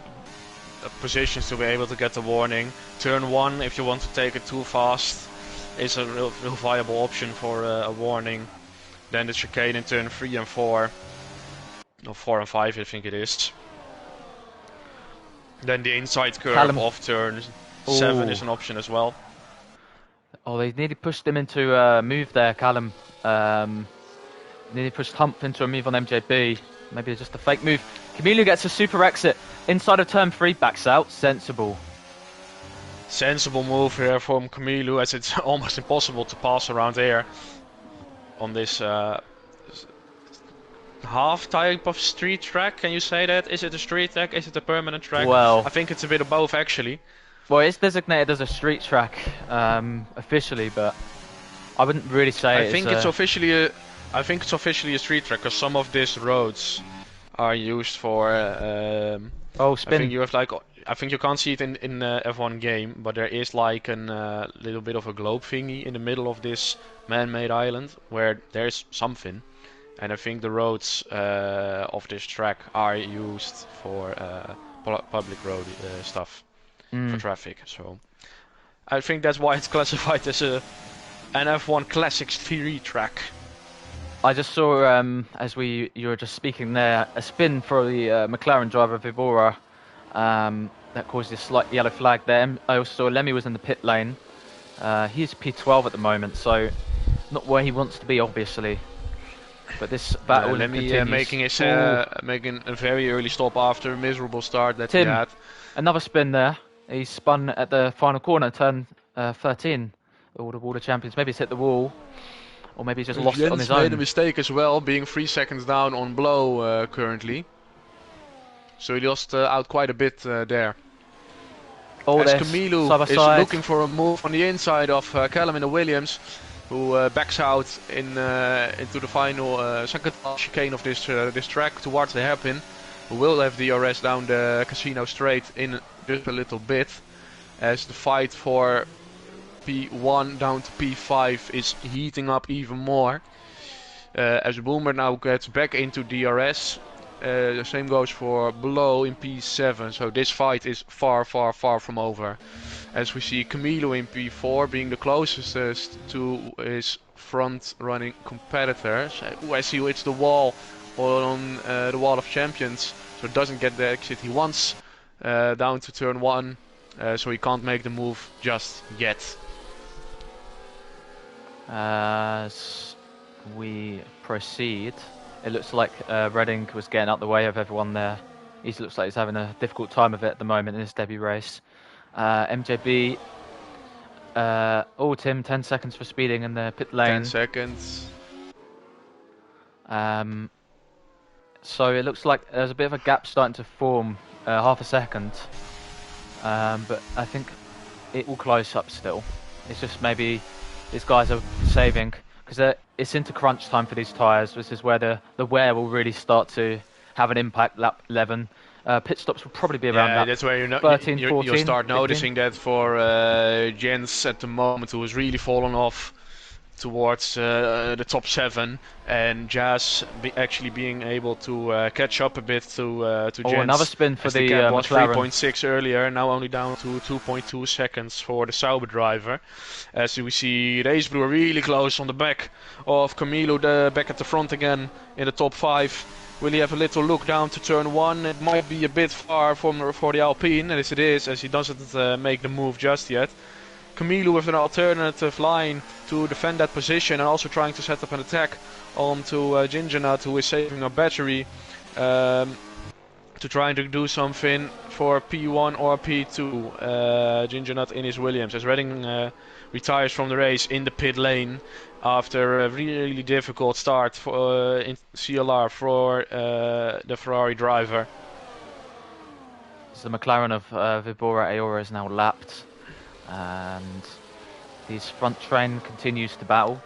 Speaker 1: positions to be able to get the warning. Turn 1, if you want to take it too fast, is a real viable option for a warning. Then the chicane in turn 3 and 4. Or 4 and 5, I think it is. Then the inside curve off turn 7 is an option as well.
Speaker 2: Oh, they nearly pushed him into a move there, Callum. Nearly pushed Humph into a move on MJB. Maybe it's just a fake move. Camilo gets a super exit. Inside of turn 3, backs out. Sensible.
Speaker 1: Sensible move here from Camilo, as it's almost impossible to pass around here on this half type of street track. Can you say that? Is it a street track? Is it a permanent track?
Speaker 2: Well,
Speaker 1: I think it's a bit of both, actually.
Speaker 2: Well, it's designated as a street track officially, but I wouldn't really say
Speaker 1: I think it's officially a street track, because some of these roads are used for
Speaker 2: spin.
Speaker 1: I think you can't see it in the F1 game, but there is like a little bit of a globe thingy in the middle of this man-made island where there's something. And I think the roads of this track are used for public road stuff, for traffic. So I think that's why it's classified as an F1 classic street track.
Speaker 2: I just saw, as you were just speaking there, a spin for the McLaren driver Vibora. That caused a slight yellow flag there. I also saw Lemmy was in the pit lane. He's P12 at the moment, so not where he wants to be, obviously. But this battle continues.
Speaker 1: Making a very early stop after a miserable start that
Speaker 2: Tim,
Speaker 1: he had.
Speaker 2: Another spin there. He spun at the final corner, turn 13. All the Water Champions. Maybe he's hit the wall, or maybe he's just lost it on his own.
Speaker 1: Made a mistake as well, being 3 seconds down on blow currently. So he lost out quite a bit there.
Speaker 2: As
Speaker 1: Camilo is looking for a move on the inside of Callum in the Williams. who backs out into the final second chicane of this track towards the hairpin. We will have DRS down the casino straight in just a little bit, as the fight for P1 down to P5 is heating up even more. As Boomer now gets back into DRS, the same goes for below in P7, so this fight is far from over. As we see Camilo in P4 being the closest to his front running competitors. As he hits the wall on the wall of champions, so doesn't get the exit he wants down to turn 1, so he can't make the move just yet.
Speaker 2: As we proceed, it looks like Redding was getting out the way of everyone there. He looks like he's having a difficult time of it at the moment in his debut race. MJB, Tim, 10 seconds for speeding in the pit lane.
Speaker 1: 10 seconds.
Speaker 2: So it looks like there's a bit of a gap starting to form, half a second. But I think it will close up still. It's just maybe these guys are saving, because it's into crunch time for these tyres. This is where the wear will really start to have an impact, lap 11. Pit stops will probably be around that.
Speaker 1: That's where
Speaker 2: 13,
Speaker 1: you'll
Speaker 2: 14,
Speaker 1: start
Speaker 2: 15.
Speaker 1: noticing that for Jens at the moment, who has really fallen off towards the top 7, and Jazz actually being able to catch up a bit to Jens.
Speaker 2: Another spin for the
Speaker 1: gap was
Speaker 2: McLaren.
Speaker 1: 3.6 earlier, now only down to 2.2 seconds for the Sauber driver. As we see Racebrewer really close on the back of Camilo, back at the front again in the top 5. Will he have a little look down to turn 1? It might be a bit far for the Alpine, as it is, as he doesn't make the move just yet. Camilo with an alternative line to defend that position, and also trying to set up an attack onto Gingenut, who is saving a battery to trying to do something for P1 or P2. Gingenut in his Williams, as Redding retires from the race in the pit lane after a really difficult start for, in CLR for the Ferrari driver.
Speaker 2: So the McLaren of Vibora Aora is now lapped, and his front train continues to battle.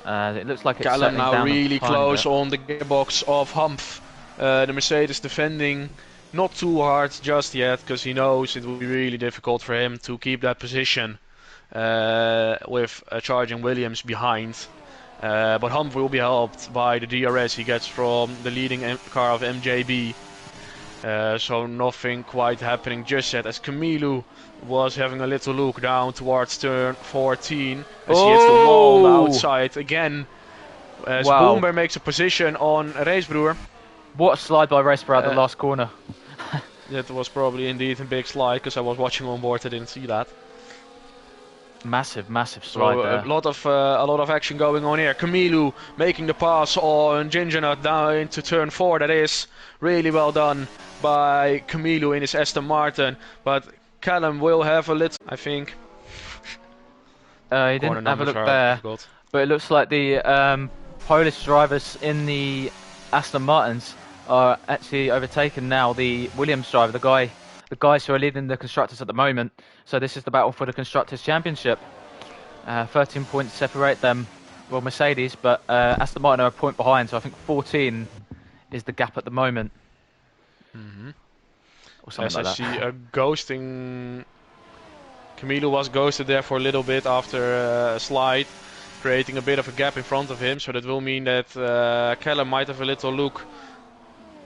Speaker 2: It looks like it's
Speaker 1: Callen now
Speaker 2: down
Speaker 1: really close
Speaker 2: bit.
Speaker 1: on the gearbox of Humph. The Mercedes defending not too hard just yet, because he knows it will be really difficult for him to keep that position with a charging Williams behind. But Humph will be helped by the DRS he gets from the leading car of MJB. So nothing quite happening just yet, as Camilo was having a little look down towards turn 14 as he hits the wall on the outside again. As Boomer makes a position on Racebrewer.
Speaker 2: What a slide by Racebrewer at the last corner.
Speaker 1: That was probably indeed a big slide, because I was watching on board, I didn't see that.
Speaker 2: Massive slide there.
Speaker 1: A lot of action going on here. Camilo making the pass on Gingenut down into turn 4. That is really well done by Camilo in his Aston Martin. But Callum will have a little, I think.
Speaker 2: He didn't have a look there, but it looks like the Polish drivers in the Aston Martins are actually overtaken now the Williams driver, the guys who are leading the constructors at the moment. So this is the battle for the constructors championship. 13 points separate them, well, Mercedes, but Aston Martin are a point behind, so I think 14 is the gap at the moment. Or something like that.
Speaker 1: I see a ghosting. Camilo was ghosted there for a little bit after a slide, creating a bit of a gap in front of him, so that will mean that Callum might have a little look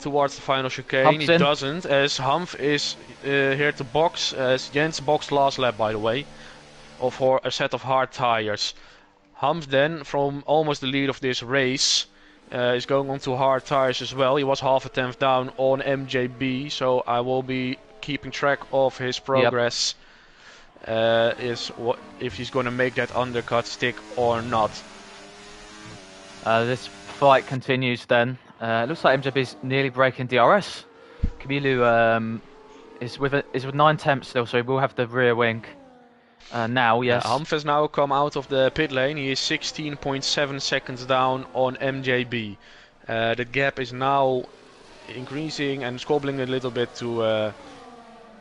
Speaker 1: towards the final chicane. He doesn't, as Humph is here to box, as Jens boxed last lap, by the way, for a set of hard tires. Humph then, from almost the lead of this race, is going on to hard tires as well. He was half a tenth down on MJB, so I will be keeping track of his progress. If he's going to make that undercut stick or not.
Speaker 2: This fight continues then. It looks like MJB's nearly breaking DRS. Camilo is with 9 tenths still, so he will have the rear wing. Now, yes.
Speaker 1: Humph has now come out of the pit lane. He is 16.7 seconds down on MJB. The gap is now increasing and squabbling a little bit to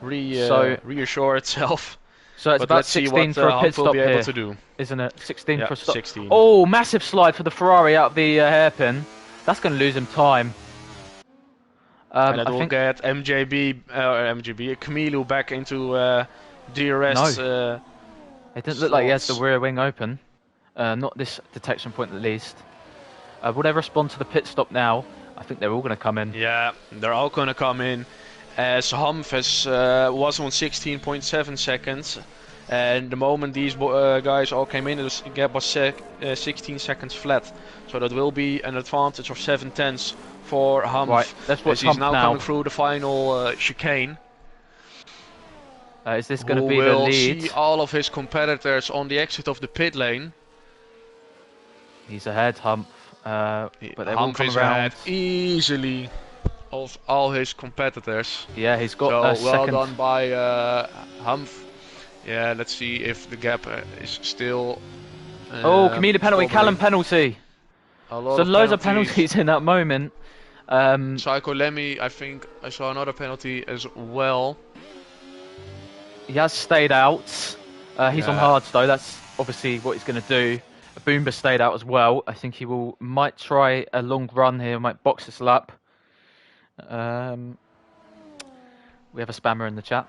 Speaker 1: reassure itself.
Speaker 2: So it's
Speaker 1: But
Speaker 2: about
Speaker 1: let's see
Speaker 2: 16
Speaker 1: what
Speaker 2: for a pit
Speaker 1: Humph will
Speaker 2: stop
Speaker 1: be able
Speaker 2: here,
Speaker 1: to do.
Speaker 2: isn't it? 16
Speaker 1: Yeah,
Speaker 2: for a stop.
Speaker 1: 16.
Speaker 2: Oh, massive slide for the Ferrari out of the hairpin. That's going to lose him time.
Speaker 1: And it
Speaker 2: I
Speaker 1: will
Speaker 2: think
Speaker 1: get Camilo back into DRS.
Speaker 2: no. It didn't look like he has the
Speaker 1: slots.
Speaker 2: rear wing open. Not this detection point at least. Will they respond to the pit stop now? I think they're all going to come in.
Speaker 1: Yeah, they're all going to come in. As Humph was on 16.7 seconds. And the moment these guys all came in, the gap was 16 seconds flat. So that will be an advantage of 7/10 for Humph.
Speaker 2: Right, let's watch
Speaker 1: as he's
Speaker 2: Humph
Speaker 1: now
Speaker 2: now.
Speaker 1: coming through the final chicane.
Speaker 2: Is this going to be
Speaker 1: Who
Speaker 2: the
Speaker 1: will
Speaker 2: lead?
Speaker 1: see all of his competitors on the exit of the pit lane.
Speaker 2: He's ahead, Humph. But they won't
Speaker 1: Humph
Speaker 2: come
Speaker 1: is
Speaker 2: around.
Speaker 1: ahead easily of all his competitors.
Speaker 2: Yeah, he's got
Speaker 1: So
Speaker 2: a
Speaker 1: well
Speaker 2: second.
Speaker 1: done by Humph. Yeah, let's see if the gap is still.
Speaker 2: Oh, Camilo penalty,
Speaker 1: probably
Speaker 2: Callum penalty.
Speaker 1: a lot
Speaker 2: So
Speaker 1: of
Speaker 2: loads of
Speaker 1: penalties.
Speaker 2: penalties in that moment.
Speaker 1: Psycho Lemmy, I think I saw another penalty as well.
Speaker 2: He has stayed out. He's on
Speaker 1: Yeah.
Speaker 2: hards though. That's obviously what he's going to do. Boomba stayed out as well. I think he might try a long run here. Might box this lap. We have a spammer in the chat.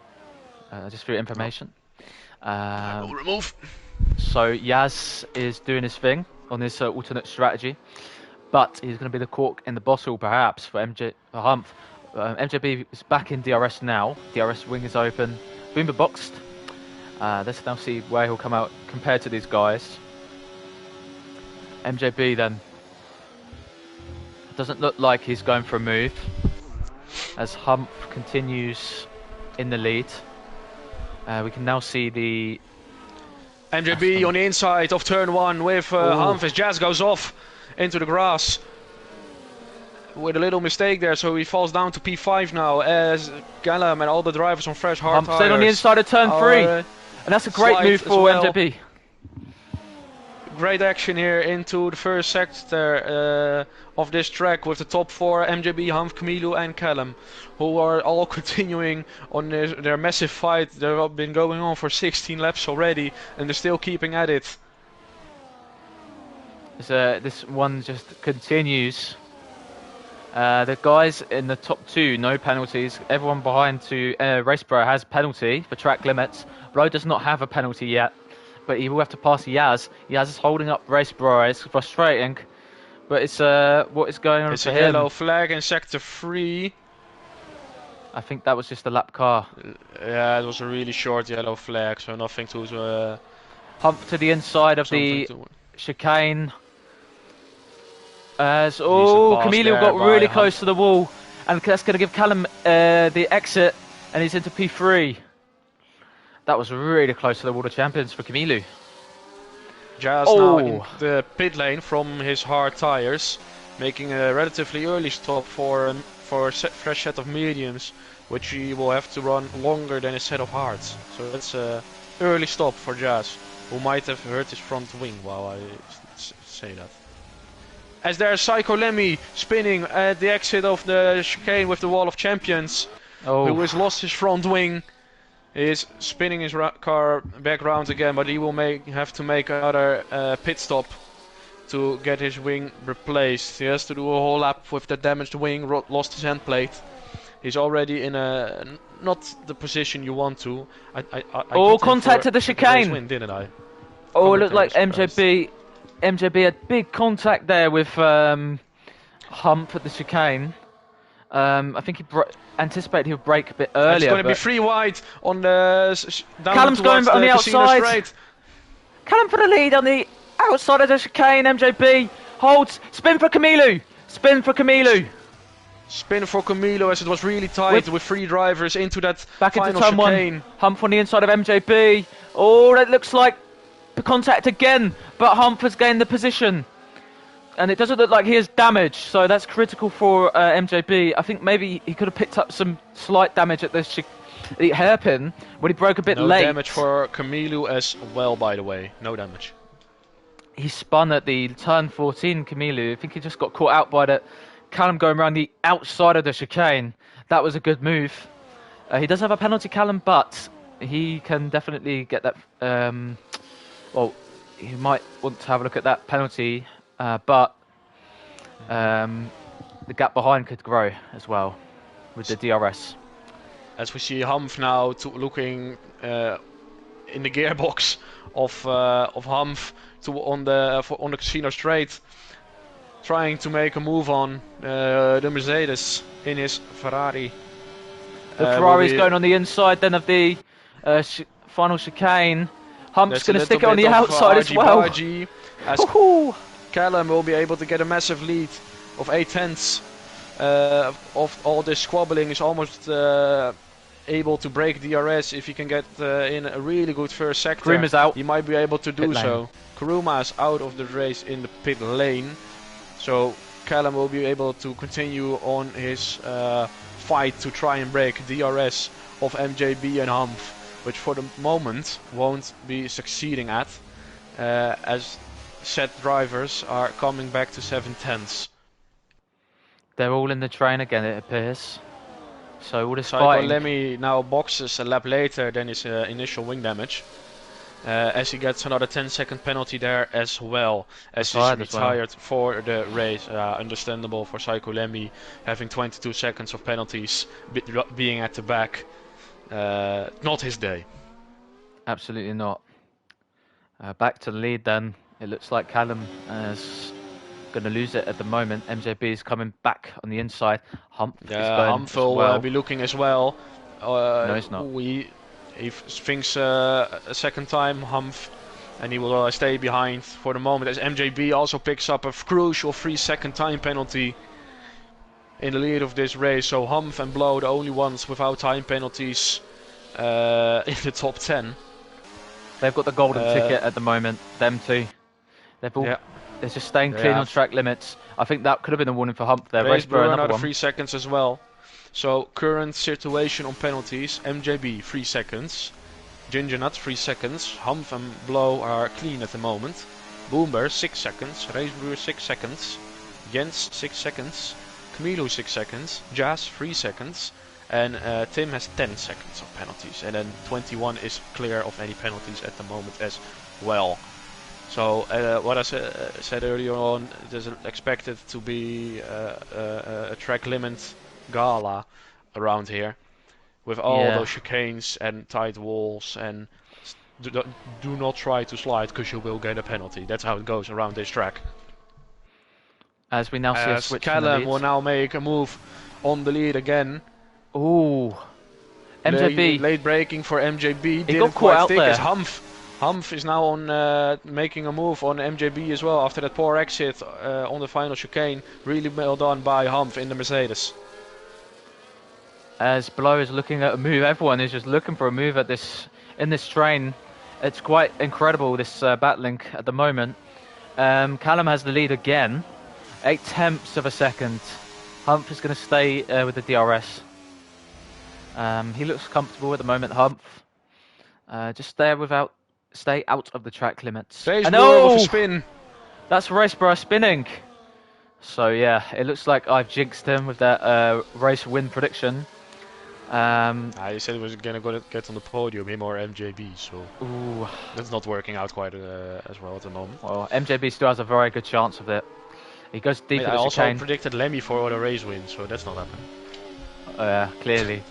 Speaker 2: Just for your information.
Speaker 1: No remove.
Speaker 2: So Yaz is doing his thing on this alternate strategy, but he's going to be the cork in the bottle perhaps for Humph. MJB is back in DRS now. DRS wing is open. Boomba boxed. Let's now see where he'll come out compared to these guys. MJB then. Doesn't look like he's going for a move as Humph continues in the lead. We can now see the
Speaker 1: MJB on the inside of turn 1 with Humph as Jazz goes off into the grass. With a little mistake there, so he falls down to P5 now as Callum and all the drivers on fresh hard
Speaker 2: Humph
Speaker 1: tires.
Speaker 2: stayed on the inside of turn 3. And that's a great
Speaker 1: slide
Speaker 2: move
Speaker 1: as
Speaker 2: for
Speaker 1: well.
Speaker 2: MJB.
Speaker 1: Great action here into the first sector of this track with the top 4, MJB, Humph, Camilo and Callum, who are all continuing on their massive fight. They've been going on for 16 laps already and they're still keeping at it.
Speaker 2: This one just continues. The guys in the top 2, no penalties. Everyone behind to Raceborough has penalty for track limits. Blow does not have a penalty yet, but he will have to pass Yaz. Yaz is holding up Raceborough. It's frustrating, but it's what is going on
Speaker 1: It's
Speaker 2: for
Speaker 1: a
Speaker 2: him.
Speaker 1: yellow flag in sector 3.
Speaker 2: I think that was just a lap car.
Speaker 1: Yeah, it was a really short yellow flag, so nothing to...
Speaker 2: Humph to the inside of the
Speaker 1: to...
Speaker 2: chicane. Camilo
Speaker 1: there
Speaker 2: got
Speaker 1: by
Speaker 2: really
Speaker 1: Humph.
Speaker 2: close to the wall, and that's going to give Callum the exit, and he's into P3. That was really close to the World of Champions for Camilo.
Speaker 1: Jazz now in the pit lane from his hard tires, making a relatively early stop for a fresh set of mediums, which he will have to run longer than a set of hards. So that's an early stop for Jazz, who might have hurt his front wing while I say that. As there's Psycho Lemmy spinning at the exit of the chicane with the Wall of Champions, who has lost his front wing. He is spinning his car back round again, but he will have to make another pit stop to get his wing replaced. He has to do a whole lap with the damaged wing, lost his end plate. He's already in not the position you want to. I
Speaker 2: Contact at the chicane!
Speaker 1: Win, didn't I?
Speaker 2: It looked like MJB had big contact there with Humph at the chicane. I think he anticipated he would brake a bit earlier.
Speaker 1: It's going to be 3 wide on the down
Speaker 2: Callum's going on the outside.
Speaker 1: Straight.
Speaker 2: Callum for the lead on the outside of the chicane. MJB holds. Spin for Camilo. Spin for Camilo.
Speaker 1: Spin for Camilo as it was really tight with 3 drivers into that
Speaker 2: back
Speaker 1: final
Speaker 2: into turn
Speaker 1: chicane.
Speaker 2: 1. Humph on the inside of MJB. Oh, that looks like contact again, but Humph has gained the position. And it doesn't look like he is damaged, so that's critical for MJB. I think maybe he could have picked up some slight damage at the hairpin when he broke a bit late.
Speaker 1: No damage for Camilo as well, by the way. No damage.
Speaker 2: He spun at the turn 14, Camilo. I think he just got caught out by the Callum going around the outside of the chicane. That was a good move. He does have a penalty, Callum, but he can definitely get that. Well, he might want to have a look at that penalty, but the gap behind could grow as well with the DRS.
Speaker 1: As we see Humph now looking in the gearbox of Humph on the Casino Straight, trying to make a move on the Mercedes in his Ferrari.
Speaker 2: The Ferrari's going on the inside then of the final chicane. Hump's going to stick it on the outside as well.
Speaker 1: As Callum will be able to get a massive lead of 8/10. Of all this squabbling is almost able to break DRS if he can get in a really good first sector.
Speaker 2: Kuruma's out.
Speaker 1: He might be able to do so. Kuruma is out of the race in the pit lane, so Callum will be able to continue on his fight to try and break DRS of MJB and Humph, which for the moment won't be succeeding at, as said drivers are coming back to 7/10.
Speaker 2: They're all in the train again, it appears. So all this fighting.
Speaker 1: Lemmy now boxes a lap later than his initial wing damage, as he gets another 10-second penalty there as well, as he's retired for the race. Understandable for Psycho Lemmy having 22 seconds of penalties, being at the back. Not his day.
Speaker 2: Absolutely not. Back to the lead then. It looks like Callum is going to lose it at the moment. MJB is coming back on the inside. Humph is going
Speaker 1: Humph will be looking as well.
Speaker 2: No, he's not.
Speaker 1: He thinks a second time, Humph, and he will stay behind for the moment, as MJB also picks up a crucial 3-second time penalty in the lead of this race. So Humph and Blow, the only ones without time penalties in the top 10.
Speaker 2: They've got the golden ticket at the moment, them two. They've all, they're just staying clean on track limits. I think that could have been a warning for Humph there.
Speaker 1: Race Brewer another 3 seconds as well. So current situation on penalties: MJB 3 seconds, Ginger Nut 3 seconds, Humph and Blow are clean at the moment. Boomber 6 seconds, Race Brewer 6 seconds, Jens 6 seconds, Camilo 6 seconds, Jazz 3 seconds, and Tim has 10 seconds of penalties, and then 21 is clear of any penalties at the moment as well. So what I said earlier on, there's expected to be a track limit gala around here, with all those chicanes and tight walls, and do not try to slide because you will get a penalty. That's how it goes around this track.
Speaker 2: As we now see a switch.
Speaker 1: Callum will now make a move on the lead again.
Speaker 2: Ooh, MJB
Speaker 1: late braking for MJB.
Speaker 2: He got caught out there.
Speaker 1: Humph is now on making a move on MJB as well after that poor exit on the final chicane. Really well done by Humph in the Mercedes.
Speaker 2: As Blow is looking at a move, everyone is just looking for a move at in this train. It's quite incredible, this battling at the moment. Callum has the lead again, 0.8 of a second. Humph is going to stay with the DRS. He looks comfortable at the moment, Humph. Just stay out of the track limits.
Speaker 1: With a spin.
Speaker 2: That's Raceborough spinning. So yeah, it looks like I've jinxed him with that race win prediction.
Speaker 1: He said he was going to get on the podium, him or MJB, so that's not working out quite as well at the moment.
Speaker 2: Well, MJB still has a very good chance of it. He goes deep in the
Speaker 1: chicane. I also predicted Lemmy for the race win, so that's not happening.
Speaker 2: Clearly.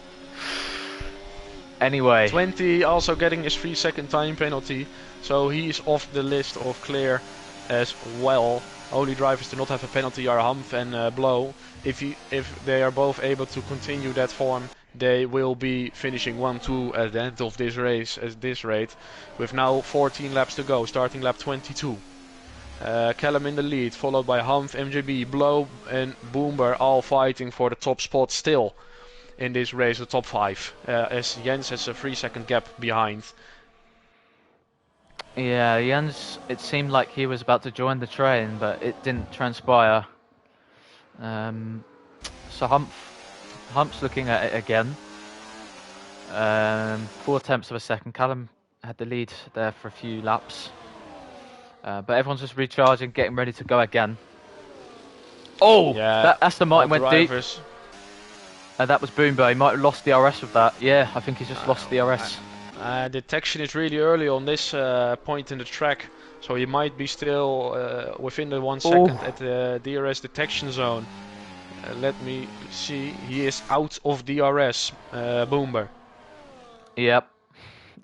Speaker 2: Anyway.
Speaker 1: 20 also getting his 3-second time penalty, so he's off the list of clear as well. Only drivers to not have a penalty are Humph and Blow. If they are both able to continue that form, they will be finishing 1-2 at the end of this race at this rate, with now 14 laps to go, starting lap 22. Callum in the lead, followed by Humph, MJB, Blow and Boomber, all fighting for the top spot still in this race, the top 5, as Jens has a 3-second gap behind.
Speaker 2: Yeah, Jens, it seemed like he was about to join the train, but it didn't transpire. So Humph's looking at it again. 0.4 of a second. Callum had the lead there for a few laps. But everyone's just recharging, getting ready to go again. Oh! Yeah, Aston Martin went deep. That was Boomber. He might have lost DRS with that. Yeah, I think he's just lost DRS.
Speaker 1: Detection is really early on this point in the track, so he might be still within the 1 second at the DRS detection zone. Let me see. He is out of DRS, Boomer.
Speaker 2: Yep.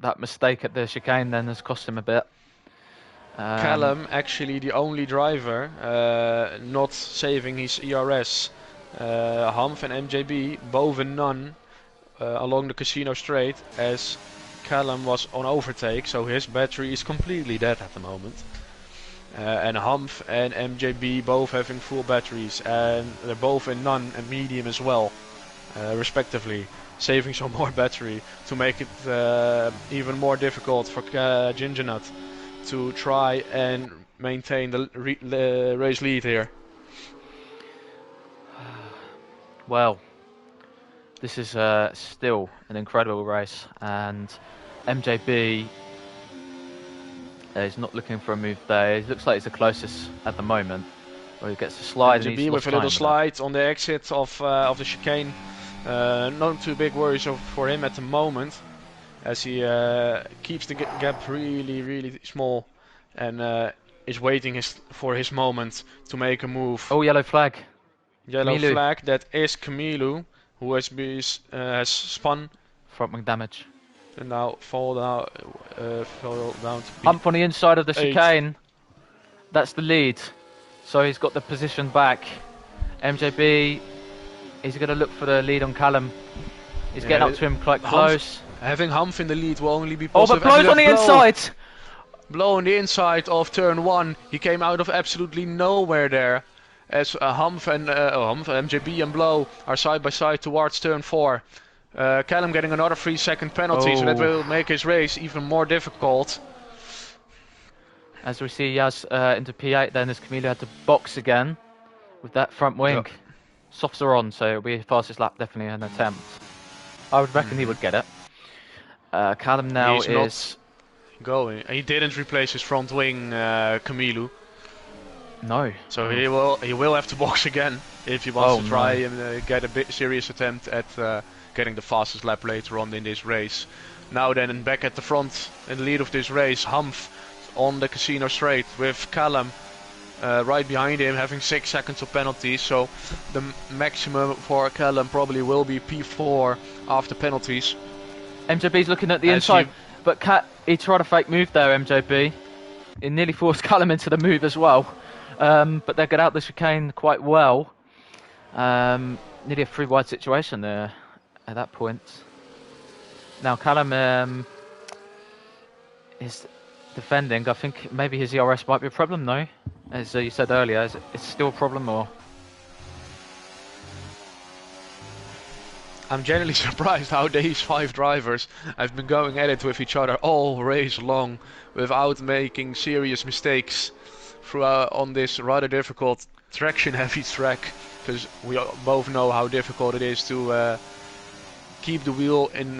Speaker 2: That mistake at the chicane then has cost him a bit.
Speaker 1: Callum, actually the only driver not saving his ERS. Humph and MJB, both in none along the casino straight, as Callum was on overtake, so his battery is completely dead at the moment. And Humph and MJB both having full batteries, and they're both in none and medium as well, respectively, saving some more battery to make it even more difficult for Gingerut to try and maintain the race lead here.
Speaker 2: Well, this is still an incredible race, and MJB is not looking for a move there. It looks like it's the closest at the moment, where he gets a slide.
Speaker 1: MJB with a little slide on the exit of the chicane. Not too big worries for him at the moment, as he keeps the gap really small and is waiting for his moment to make a move.
Speaker 2: Oh, yellow flag.
Speaker 1: Yellow
Speaker 2: Camilo.
Speaker 1: flag, that is Camilo, who has spun.
Speaker 2: Front wing damage.
Speaker 1: And now fall down to
Speaker 2: Humph on the inside of the
Speaker 1: P8.
Speaker 2: chicane. That's the lead. So he's got the position back. MJB, he's going to look for the lead on Callum. He's getting up to him quite close.
Speaker 1: Having Humph in the lead will only be
Speaker 2: Oh,
Speaker 1: positive.
Speaker 2: but Blow's on the inside.
Speaker 1: Blow on the inside of turn 1. He came out of absolutely nowhere there. As Humph and MJB and Blow are side by side towards turn 4. Callum getting another 3-second penalty, so that will make his race even more difficult.
Speaker 2: As we see Yaz into P8 then, as Camilo had to box again with that front wing.
Speaker 1: Yep.
Speaker 2: Softs are on, so it'll be his fastest lap, definitely an attempt. I would reckon he would get it. Callum now
Speaker 1: He's
Speaker 2: is...
Speaker 1: not going. He didn't replace his front wing, Camilo.
Speaker 2: No.
Speaker 1: So he will have to box again if he wants to try and get a bit serious attempt at getting the fastest lap later on in this race. Now then, back at the front in the lead of this race, Humph on the casino straight with Callum right behind him, having 6 seconds of penalties. So the maximum for Callum probably will be P4 after penalties.
Speaker 2: MJB's looking at the inside, but he tried a fake move there, MJB. He nearly forced Callum into the move as well. But they get out the chicane quite well. Nearly a 3 wide situation there at that point. Now Callum is defending. I think maybe his ERS might be a problem though. As you said earlier, is it still a problem or?
Speaker 1: I'm generally surprised how these 5 drivers have been going at it with each other all race long without making serious mistakes on this rather difficult traction heavy track, because we both know how difficult it is to keep the wheel in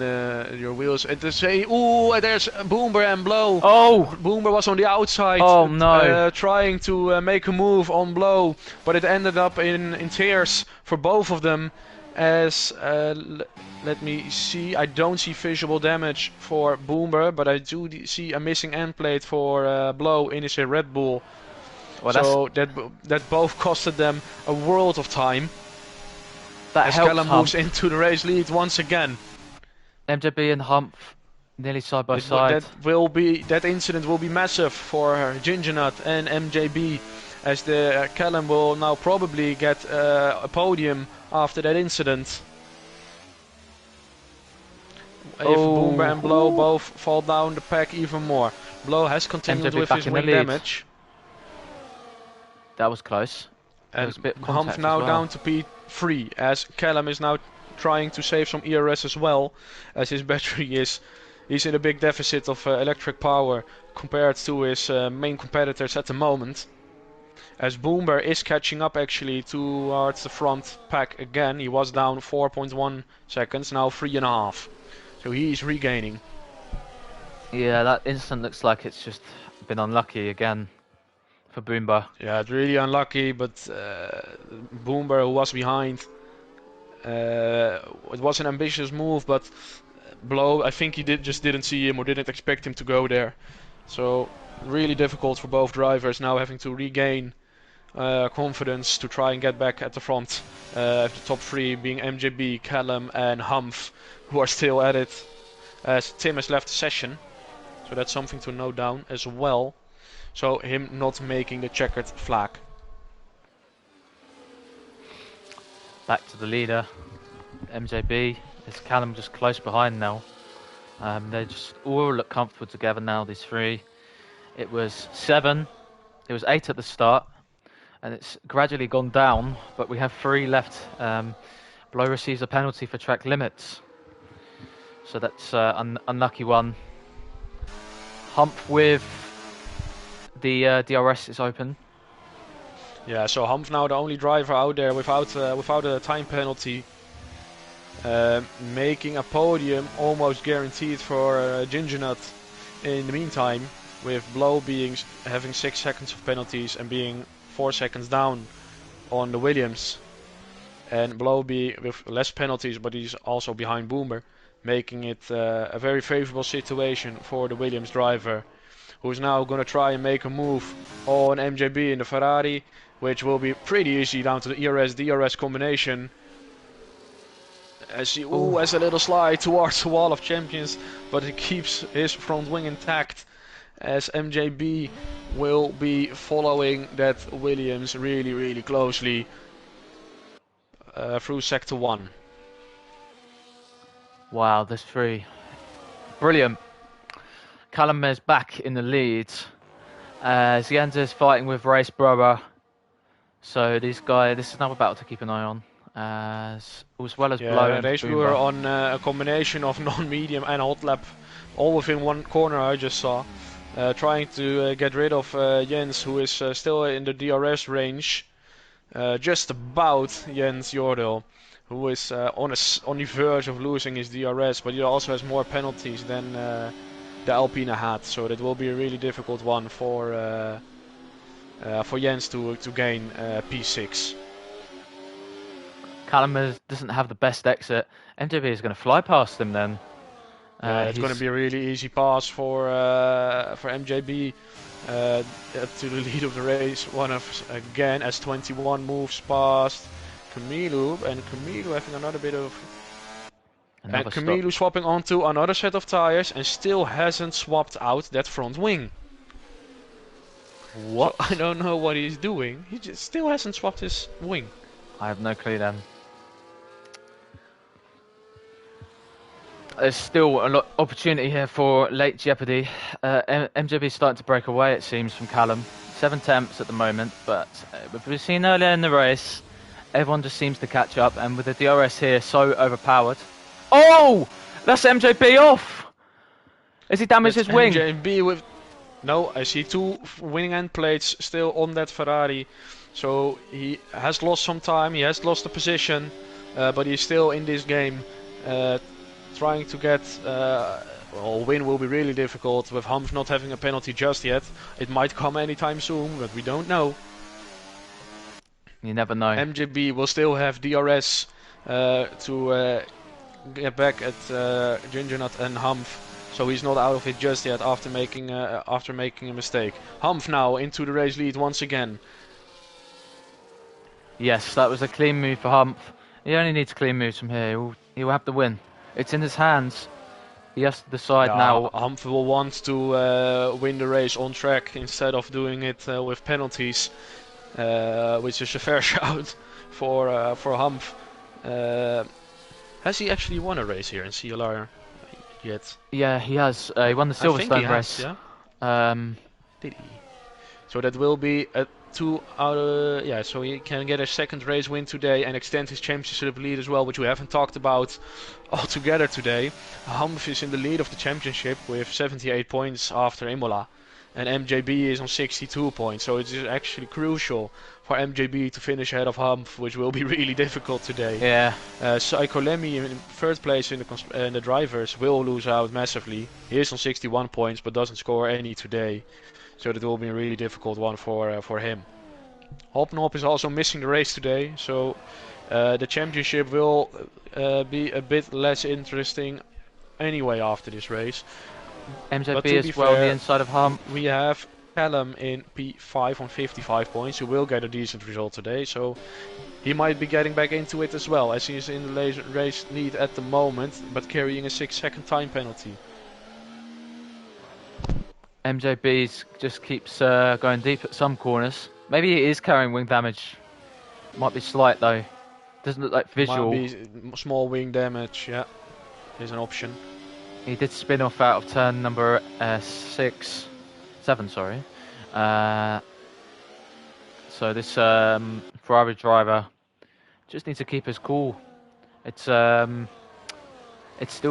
Speaker 1: your wheels and to say, ooh, there's Boomer and Blow.
Speaker 2: Oh!
Speaker 1: Boomer was on the outside.
Speaker 2: Oh no!
Speaker 1: Trying to make a move on Blow, but it ended up in tears for both of them. As let me see, I don't see visual damage for Boomer, but I do see a missing end plate for Blow in his Red Bull. Well, so that both costed them a world of time.
Speaker 2: That
Speaker 1: as
Speaker 2: helps
Speaker 1: Callum moves into the race lead once again.
Speaker 2: MJB and Humph nearly side by side.
Speaker 1: That incident will be massive for Gingerut and MJB, as the Callum will now probably get a podium after that incident. If Boomer and Blow both fall down the pack even more. Blow has continued
Speaker 2: MJB
Speaker 1: with his wing damage.
Speaker 2: That was close.
Speaker 1: And Humph now down to P3, as Callum is now trying to save some ERS as well, as his battery he's in a big deficit of electric power compared to his main competitors at the moment. As Boomer is catching up actually towards the front pack again. He was down 4.1 seconds, now 3.5. So he's regaining.
Speaker 2: Yeah, that instant looks like it's just been unlucky again for Boomer.
Speaker 1: Yeah, it's really unlucky, but Boomer, who was behind, it was an ambitious move, but Blow, I think he just didn't see him or didn't expect him to go there. So really difficult for both drivers now, having to regain confidence to try and get back at the front. The top three being MJB, Callum and Humph, who are still at it, as Tim has left the session. So that's something to note down as well. So him not making the checkered flag.
Speaker 2: Back to the leader, MJB. Is Callum just close behind now? They just all look comfortable together now, these three. It was 7, it was 8 at the start, and it's gradually gone down, but we have 3 left. Blow receives a penalty for track limits, so that's unlucky one. Humph with the DRS is open.
Speaker 1: Yeah, so Humph now the only driver out there without a time penalty. Making a podium almost guaranteed for Gingernut in the meantime, with Blow having 6 seconds of penalties and being 4 seconds down on the Williams, and Blow with less penalties, but he's also behind Boomer, making it a very favorable situation for the Williams driver, who's now going to try and make a move on MJB in the Ferrari, which will be pretty easy down to the ERS-DRS combination. As he has a little slide towards the wall of champions, but he keeps his front wing intact, as MJB will be following that Williams really closely through sector 1.
Speaker 2: Wow, there's 3. Brilliant. Callum is back in the lead as Jens is fighting with Race Brother. So this is another battle to keep an eye on. As well as Blow and
Speaker 1: Race Brewer on a combination of non-medium and hot lap, all within one corner I just saw. Trying to get rid of Jens, who is still in the DRS range. Just about Jens Jordel, who is on the verge of losing his DRS, but he also has more penalties than the Alpina had. So that will be a really difficult one for Jens to gain P6.
Speaker 2: Callum doesn't have the best exit. MJB is going to fly past him then.
Speaker 1: It's going to be a really easy pass for MJB to the lead of the race. Again, as 21 moves past Camilo, and Camilo having another bit of... And Camilo swapping onto another set of tires and still hasn't swapped out that front wing. What? So I don't know what he's doing. He just still hasn't swapped his wing.
Speaker 2: I have no clue then. There's still a lot of opportunity here for late jeopardy. MJB is starting to break away, it seems, from Callum. 7 attempts at the moment, but we've seen earlier in the race, everyone just seems to catch up, and with the DRS here so overpowered. Oh! That's MJB off! Has he damaged his wing?
Speaker 1: MJB with... No, I see 2 wing end plates still on that Ferrari. So he has lost some time, he has lost the position, but he's still in this game. Trying to get win will be really difficult with Humph not having a penalty just yet. It might come anytime soon, but we don't know.
Speaker 2: You never know.
Speaker 1: MJB will still have DRS to get back at Gingernut and Humph, so he's not out of it just yet after making a mistake. Humph now into the race lead once again.
Speaker 2: Yes, that was a clean move for Humph. He only needs clean moves from here. He'll have the win. It's in his hands. He has to decide now.
Speaker 1: Humph will want to win the race on track instead of doing it with penalties, which is a fair shout for Humph. Has he actually won a race here in CLR yet?
Speaker 2: Yeah, he has. He won the Silverstone race.
Speaker 1: Yeah? Did he? So that will be a 2 out of... so he can get a second race win today and extend his championship lead as well, which we haven't talked about altogether today. Humph is in the lead of the championship with 78 points after Imola, and MJB is on 62 points, so it is actually crucial for MJB to finish ahead of Humph, which will be really difficult today.
Speaker 2: Yeah.
Speaker 1: Psycholemi in third place in the drivers will lose out massively. He is on 61 points but doesn't score any today. So that will be a really difficult one for him. Hopnop is also missing the race today, so the championship will be a bit less interesting anyway after this race. But
Speaker 2: MJB
Speaker 1: to
Speaker 2: as
Speaker 1: be
Speaker 2: well on the
Speaker 1: fair,
Speaker 2: inside of Hump.
Speaker 1: we have Callum in P5 on 55 points, who will get a decent result today, so he might be getting back into it as well, as he's in the race lead at the moment, but carrying a 6-second time penalty.
Speaker 2: MJB just keeps going deep at some corners. Maybe he is carrying wing damage. Might be slight though. Doesn't look like visual.
Speaker 1: Might be small wing damage, yeah, is an option.
Speaker 2: He did spin off out of turn number 7, sorry. So this Ferrari driver just needs to keep his cool. It's still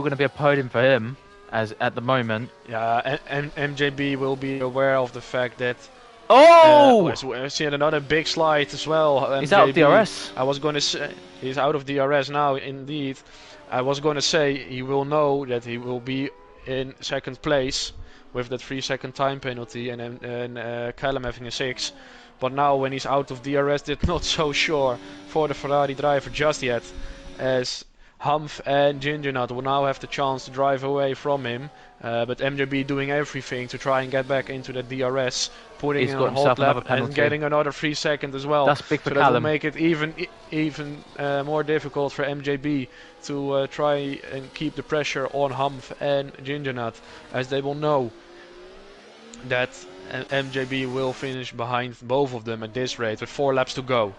Speaker 2: going to be a podium for him as at the moment.
Speaker 1: Yeah, and MJB will be aware of the fact that.
Speaker 2: Oh!
Speaker 1: We've seen another big slide as well.
Speaker 2: He's out of DRS.
Speaker 1: I was going to say he's out of DRS now. Indeed, I was going to say he will know that he will be in second place with that 3-second time penalty, and Callum having a 6. But now when he's out of DRS, it's not so sure for the Ferrari driver just yet, as Humph and Gingernut will now have the chance to drive away from him. But MJB doing everything to try and get back into the DRS, putting in a hot lap and getting another 3 seconds as well.
Speaker 2: That's big for
Speaker 1: so
Speaker 2: Callum.
Speaker 1: That will make it even more difficult for MJB to try and keep the pressure on Humph and Gingernut, as they will know that MJB will finish behind both of them at this rate with 4 laps to go.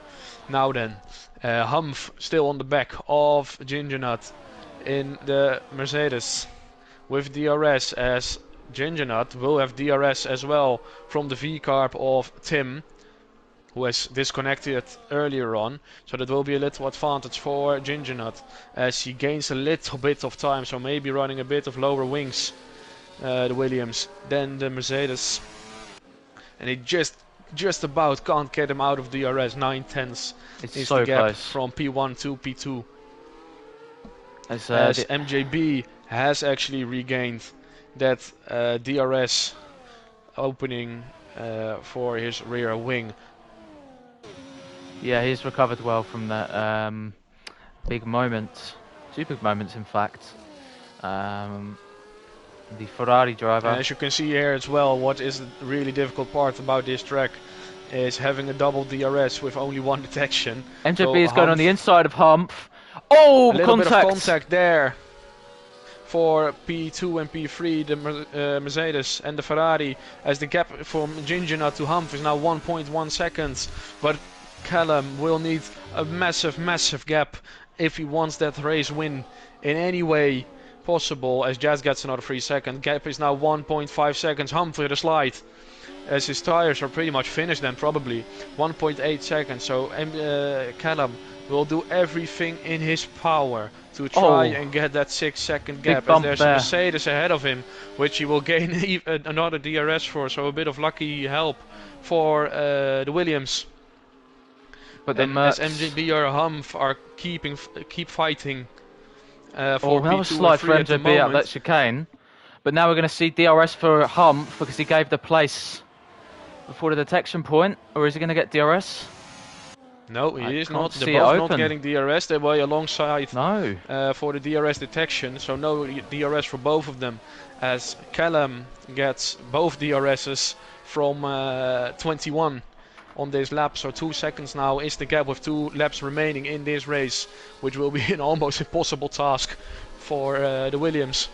Speaker 1: Now then, Humph still on the back of Gingernut in the Mercedes with DRS, as Gingernut will have DRS as well from the V-carb of Tim, who has disconnected earlier on, so that will be a little advantage for Gingernut as he gains a little bit of time, so maybe running a bit of lower wings, the Williams, than the Mercedes. And he just about can't get him out of DRS. 9/10 is
Speaker 2: so
Speaker 1: the gap
Speaker 2: close
Speaker 1: from P1 to P2.
Speaker 2: As
Speaker 1: MJB has actually regained that DRS opening for his rear wing.
Speaker 2: Yeah, he's recovered well from that big moment. 2 big moments, in fact. The Ferrari driver.
Speaker 1: And as you can see here as well, what is the really difficult part about this track is having a double DRS with only 1 detection.
Speaker 2: MJB
Speaker 1: so
Speaker 2: is going on the inside of Hump. Oh,
Speaker 1: a little bit of contact there for P2 and P3, the Mercedes and the Ferrari, as the gap from Gingernut to Humph is now 1.1 seconds. But Callum will need a massive gap if he wants that race win in any way possible, as Jazz gets another 3 seconds. Gap is now 1.5 seconds. Humph with a slide, as his tires are pretty much finished then, probably 1.8 seconds. So Callum will do everything in his power to try and get that 6-second gap, as there's a Mercedes ahead of him, which he will gain another DRS for, so a bit of lucky help for the Williams.
Speaker 2: But
Speaker 1: as MJB or Humph are keep fighting for
Speaker 2: that was
Speaker 1: P2
Speaker 2: slide for
Speaker 1: and 3
Speaker 2: MJB up that chicane. But now we're going to see DRS for Humph because he gave the place before the detection point, or is he going to get DRS?
Speaker 1: No, he is not.
Speaker 2: See
Speaker 1: They're both not getting DRS. They were alongside for the DRS detection, so no DRS for both of them, as Callum gets both DRSs from 21 on this lap. So 2 seconds now is the gap with 2 laps remaining in this race, which will be an almost impossible task for the Williams.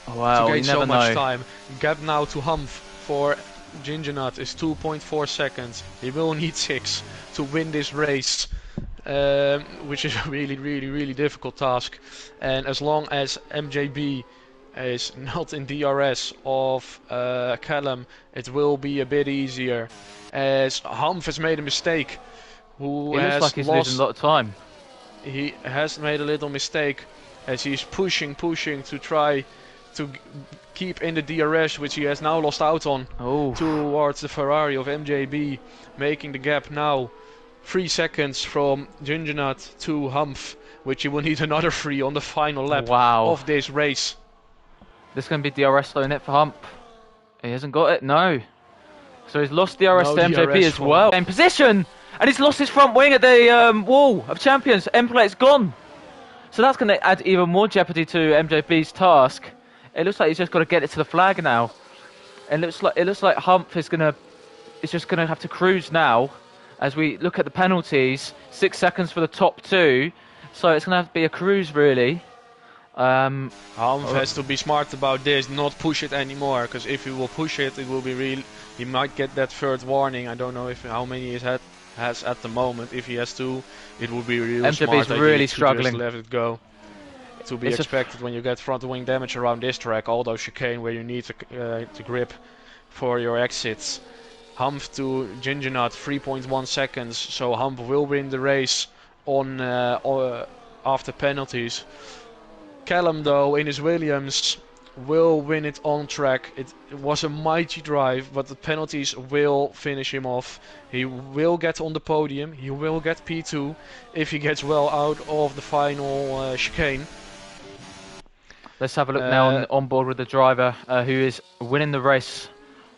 Speaker 2: Oh, wow,
Speaker 1: to gain so much
Speaker 2: know.
Speaker 1: time. Gap now to Humph for Gingernut is 2.4 seconds. He will need 6 to win this race, which is a really difficult task. And as long as MJB is not in DRS of Callum, it will be a bit easier, as Humph has made a mistake.
Speaker 2: It looks like he's losing a lot of time.
Speaker 1: He has made a little mistake, as he's pushing to try to keep in the DRS, which he has now lost out on towards the Ferrari of MJB, making the gap now 3 seconds from Gingernut to Humph, which he will need another 3 on the final lap of this race.
Speaker 2: This is going to be DRS though, isn't it, for Humph? He hasn't got it, no. So he's lost DRS to MJB as well. Same position! And he's lost his front wing at the wall of champions. M-plate's gone. So that's going to add even more jeopardy to MJB's task. It looks like he's just got to get it to the flag now. And it looks like Humph is just gonna have to cruise now. As we look at the penalties, 6 seconds for the top 2, so it's gonna have to be a cruise really.
Speaker 1: Humph has to be smart about this, not push it anymore, because if he will push it, it will be real. He might get that third warning. I don't know how many he has at the moment. If he has 2, it will be real
Speaker 2: MJB's
Speaker 1: smart
Speaker 2: really
Speaker 1: to
Speaker 2: struggling.
Speaker 1: just let it go. To be expected when you get front wing damage around this track, although chicane where you need to grip for your exits. Humph to Ginginat 3.1 seconds, so Humph will win the race on after penalties. Callum though in his Williams will win it on track. It was a mighty drive, but the penalties will finish him off. He will get on the podium, he will get P2 if he gets well out of the final chicane.
Speaker 2: Let's have a look now on board with the driver who is winning the race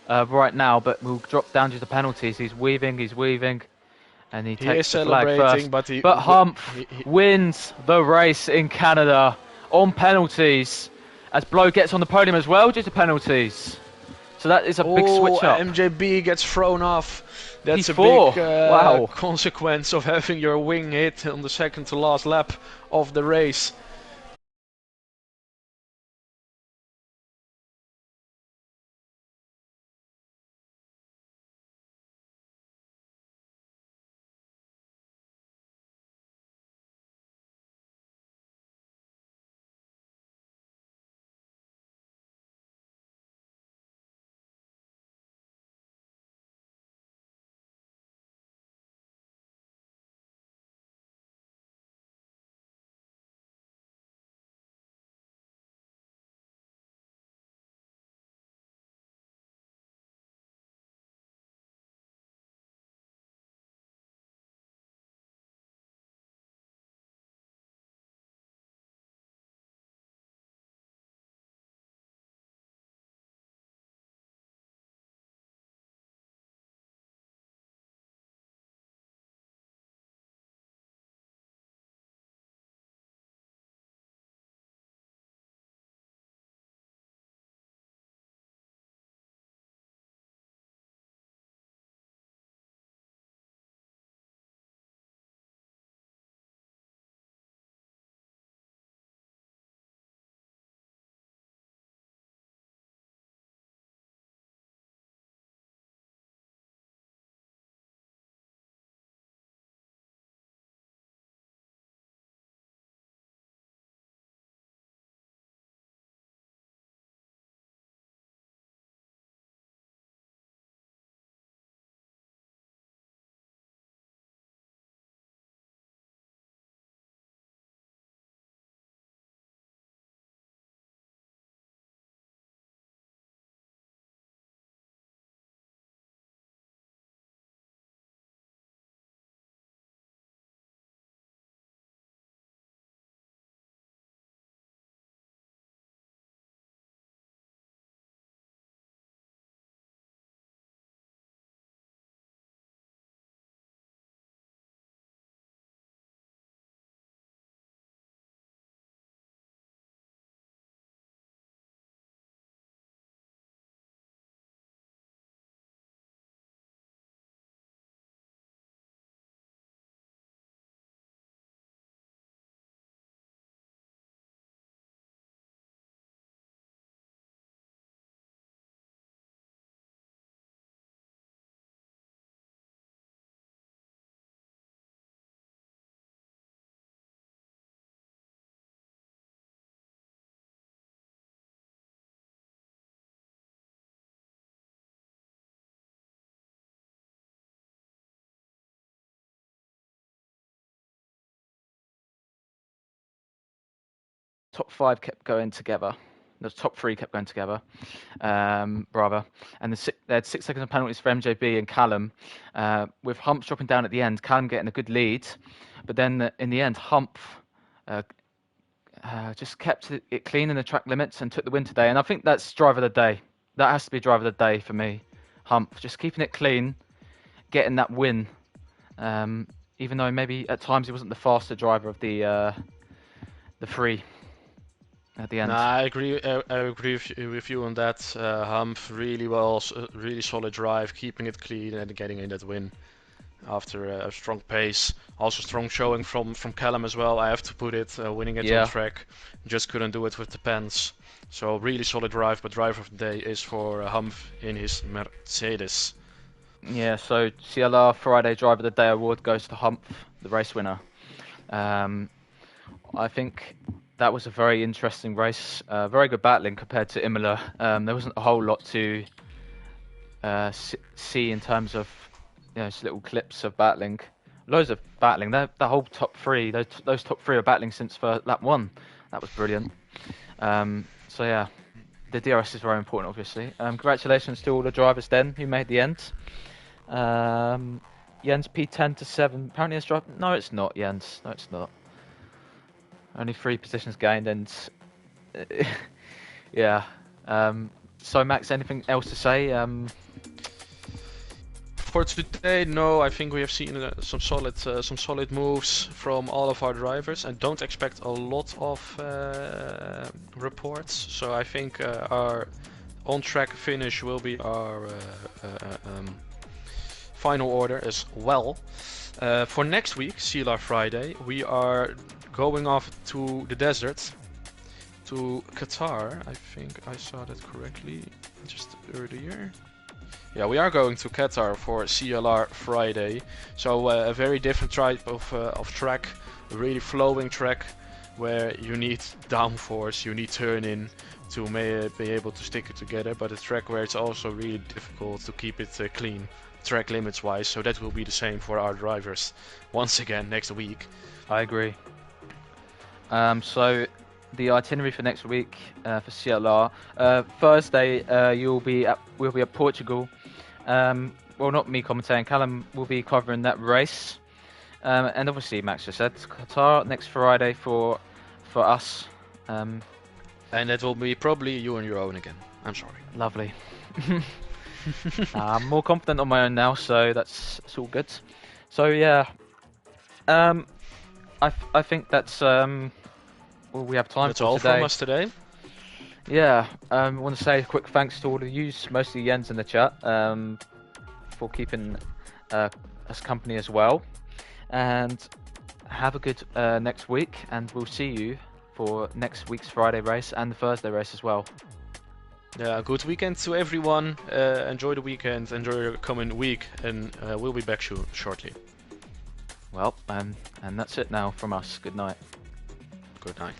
Speaker 2: right now, but will drop down to the penalties. He's weaving, and he takes the flag first. But Humph wins the race in Canada on penalties, as Blow gets on the podium as well due to penalties. So that is a big switch up.
Speaker 1: MJB gets thrown off. That's
Speaker 2: P4.
Speaker 1: A big
Speaker 2: Wow.
Speaker 1: consequence of having your wing hit on the second to last lap of the race.
Speaker 2: Top 5 kept going together. The top 3 kept going together, rather. And they had 6 seconds of penalties for MJB and Callum, with Humph dropping down at the end. Callum getting a good lead, but then in the end, Humph just kept it clean in the track limits and took the win today. And I think that's driver of the day. That has to be driver of the day for me. Humph just keeping it clean, getting that win. Even though maybe at times he wasn't the faster driver of the the free at the end.
Speaker 1: Nah, I agree with you on that. Humph really well, really solid drive, keeping it clean and getting in that win after a strong pace. Also strong showing from Callum as well. I have to put it, winning it
Speaker 2: Yeah.
Speaker 1: on track. Just couldn't do it with the pens. So really solid drive, but driver of the day is for Humph in his Mercedes.
Speaker 2: Yeah, so CLR Friday Driver of the Day award goes to Humph, the race winner. I think that was a very interesting race, very good battling compared to Imola. There wasn't a whole lot to see in terms of just little clips of battling. Loads of battling. The whole top three, those top three are battling since lap one. That was brilliant. So yeah, the DRS is very important, obviously. Congratulations to all the drivers then who made the end. Jens P10 to 7. Apparently it's drive. No, it's not, Jens. No, it's not. Only 3 positions gained, and yeah. So Max, anything else to say?
Speaker 1: For today, no. I think we have seen some solid moves from all of our drivers, and don't expect a lot of reports. So I think our on-track finish will be our final order as well. For next week, CLR Friday, we are going off to the desert, to Qatar. I think I saw that correctly just earlier. Yeah, we are going to Qatar for CLR Friday. So a very different type of track, a really flowing track where you need downforce, you need turn-in to be able to stick it together, but a track where it's also really difficult to keep it clean, track limits wise. So that will be the same for our drivers once again next week.
Speaker 2: I agree. So the itinerary for next week for CLR. Thursday, we'll be at Portugal. Well, not me commentating. Callum will be covering that race. And obviously, Max just said Qatar next Friday for us.
Speaker 1: And that will be probably you on your own again. I'm sorry.
Speaker 2: Lovely. I'm more confident on my own now, so that's all good. So yeah, I think that's all we have time
Speaker 1: That's
Speaker 2: for
Speaker 1: all
Speaker 2: today.
Speaker 1: from us today.
Speaker 2: Yeah, I want to say a quick thanks to all of you, mostly Jens in the chat, for keeping us company as well. And have a good next week, and we'll see you for next week's Friday race and the Thursday race as well.
Speaker 1: Yeah, good weekend to everyone. Enjoy the weekend, enjoy your coming week, and we'll be back shortly.
Speaker 2: Well, and that's it now from us. Good night.
Speaker 1: Good night.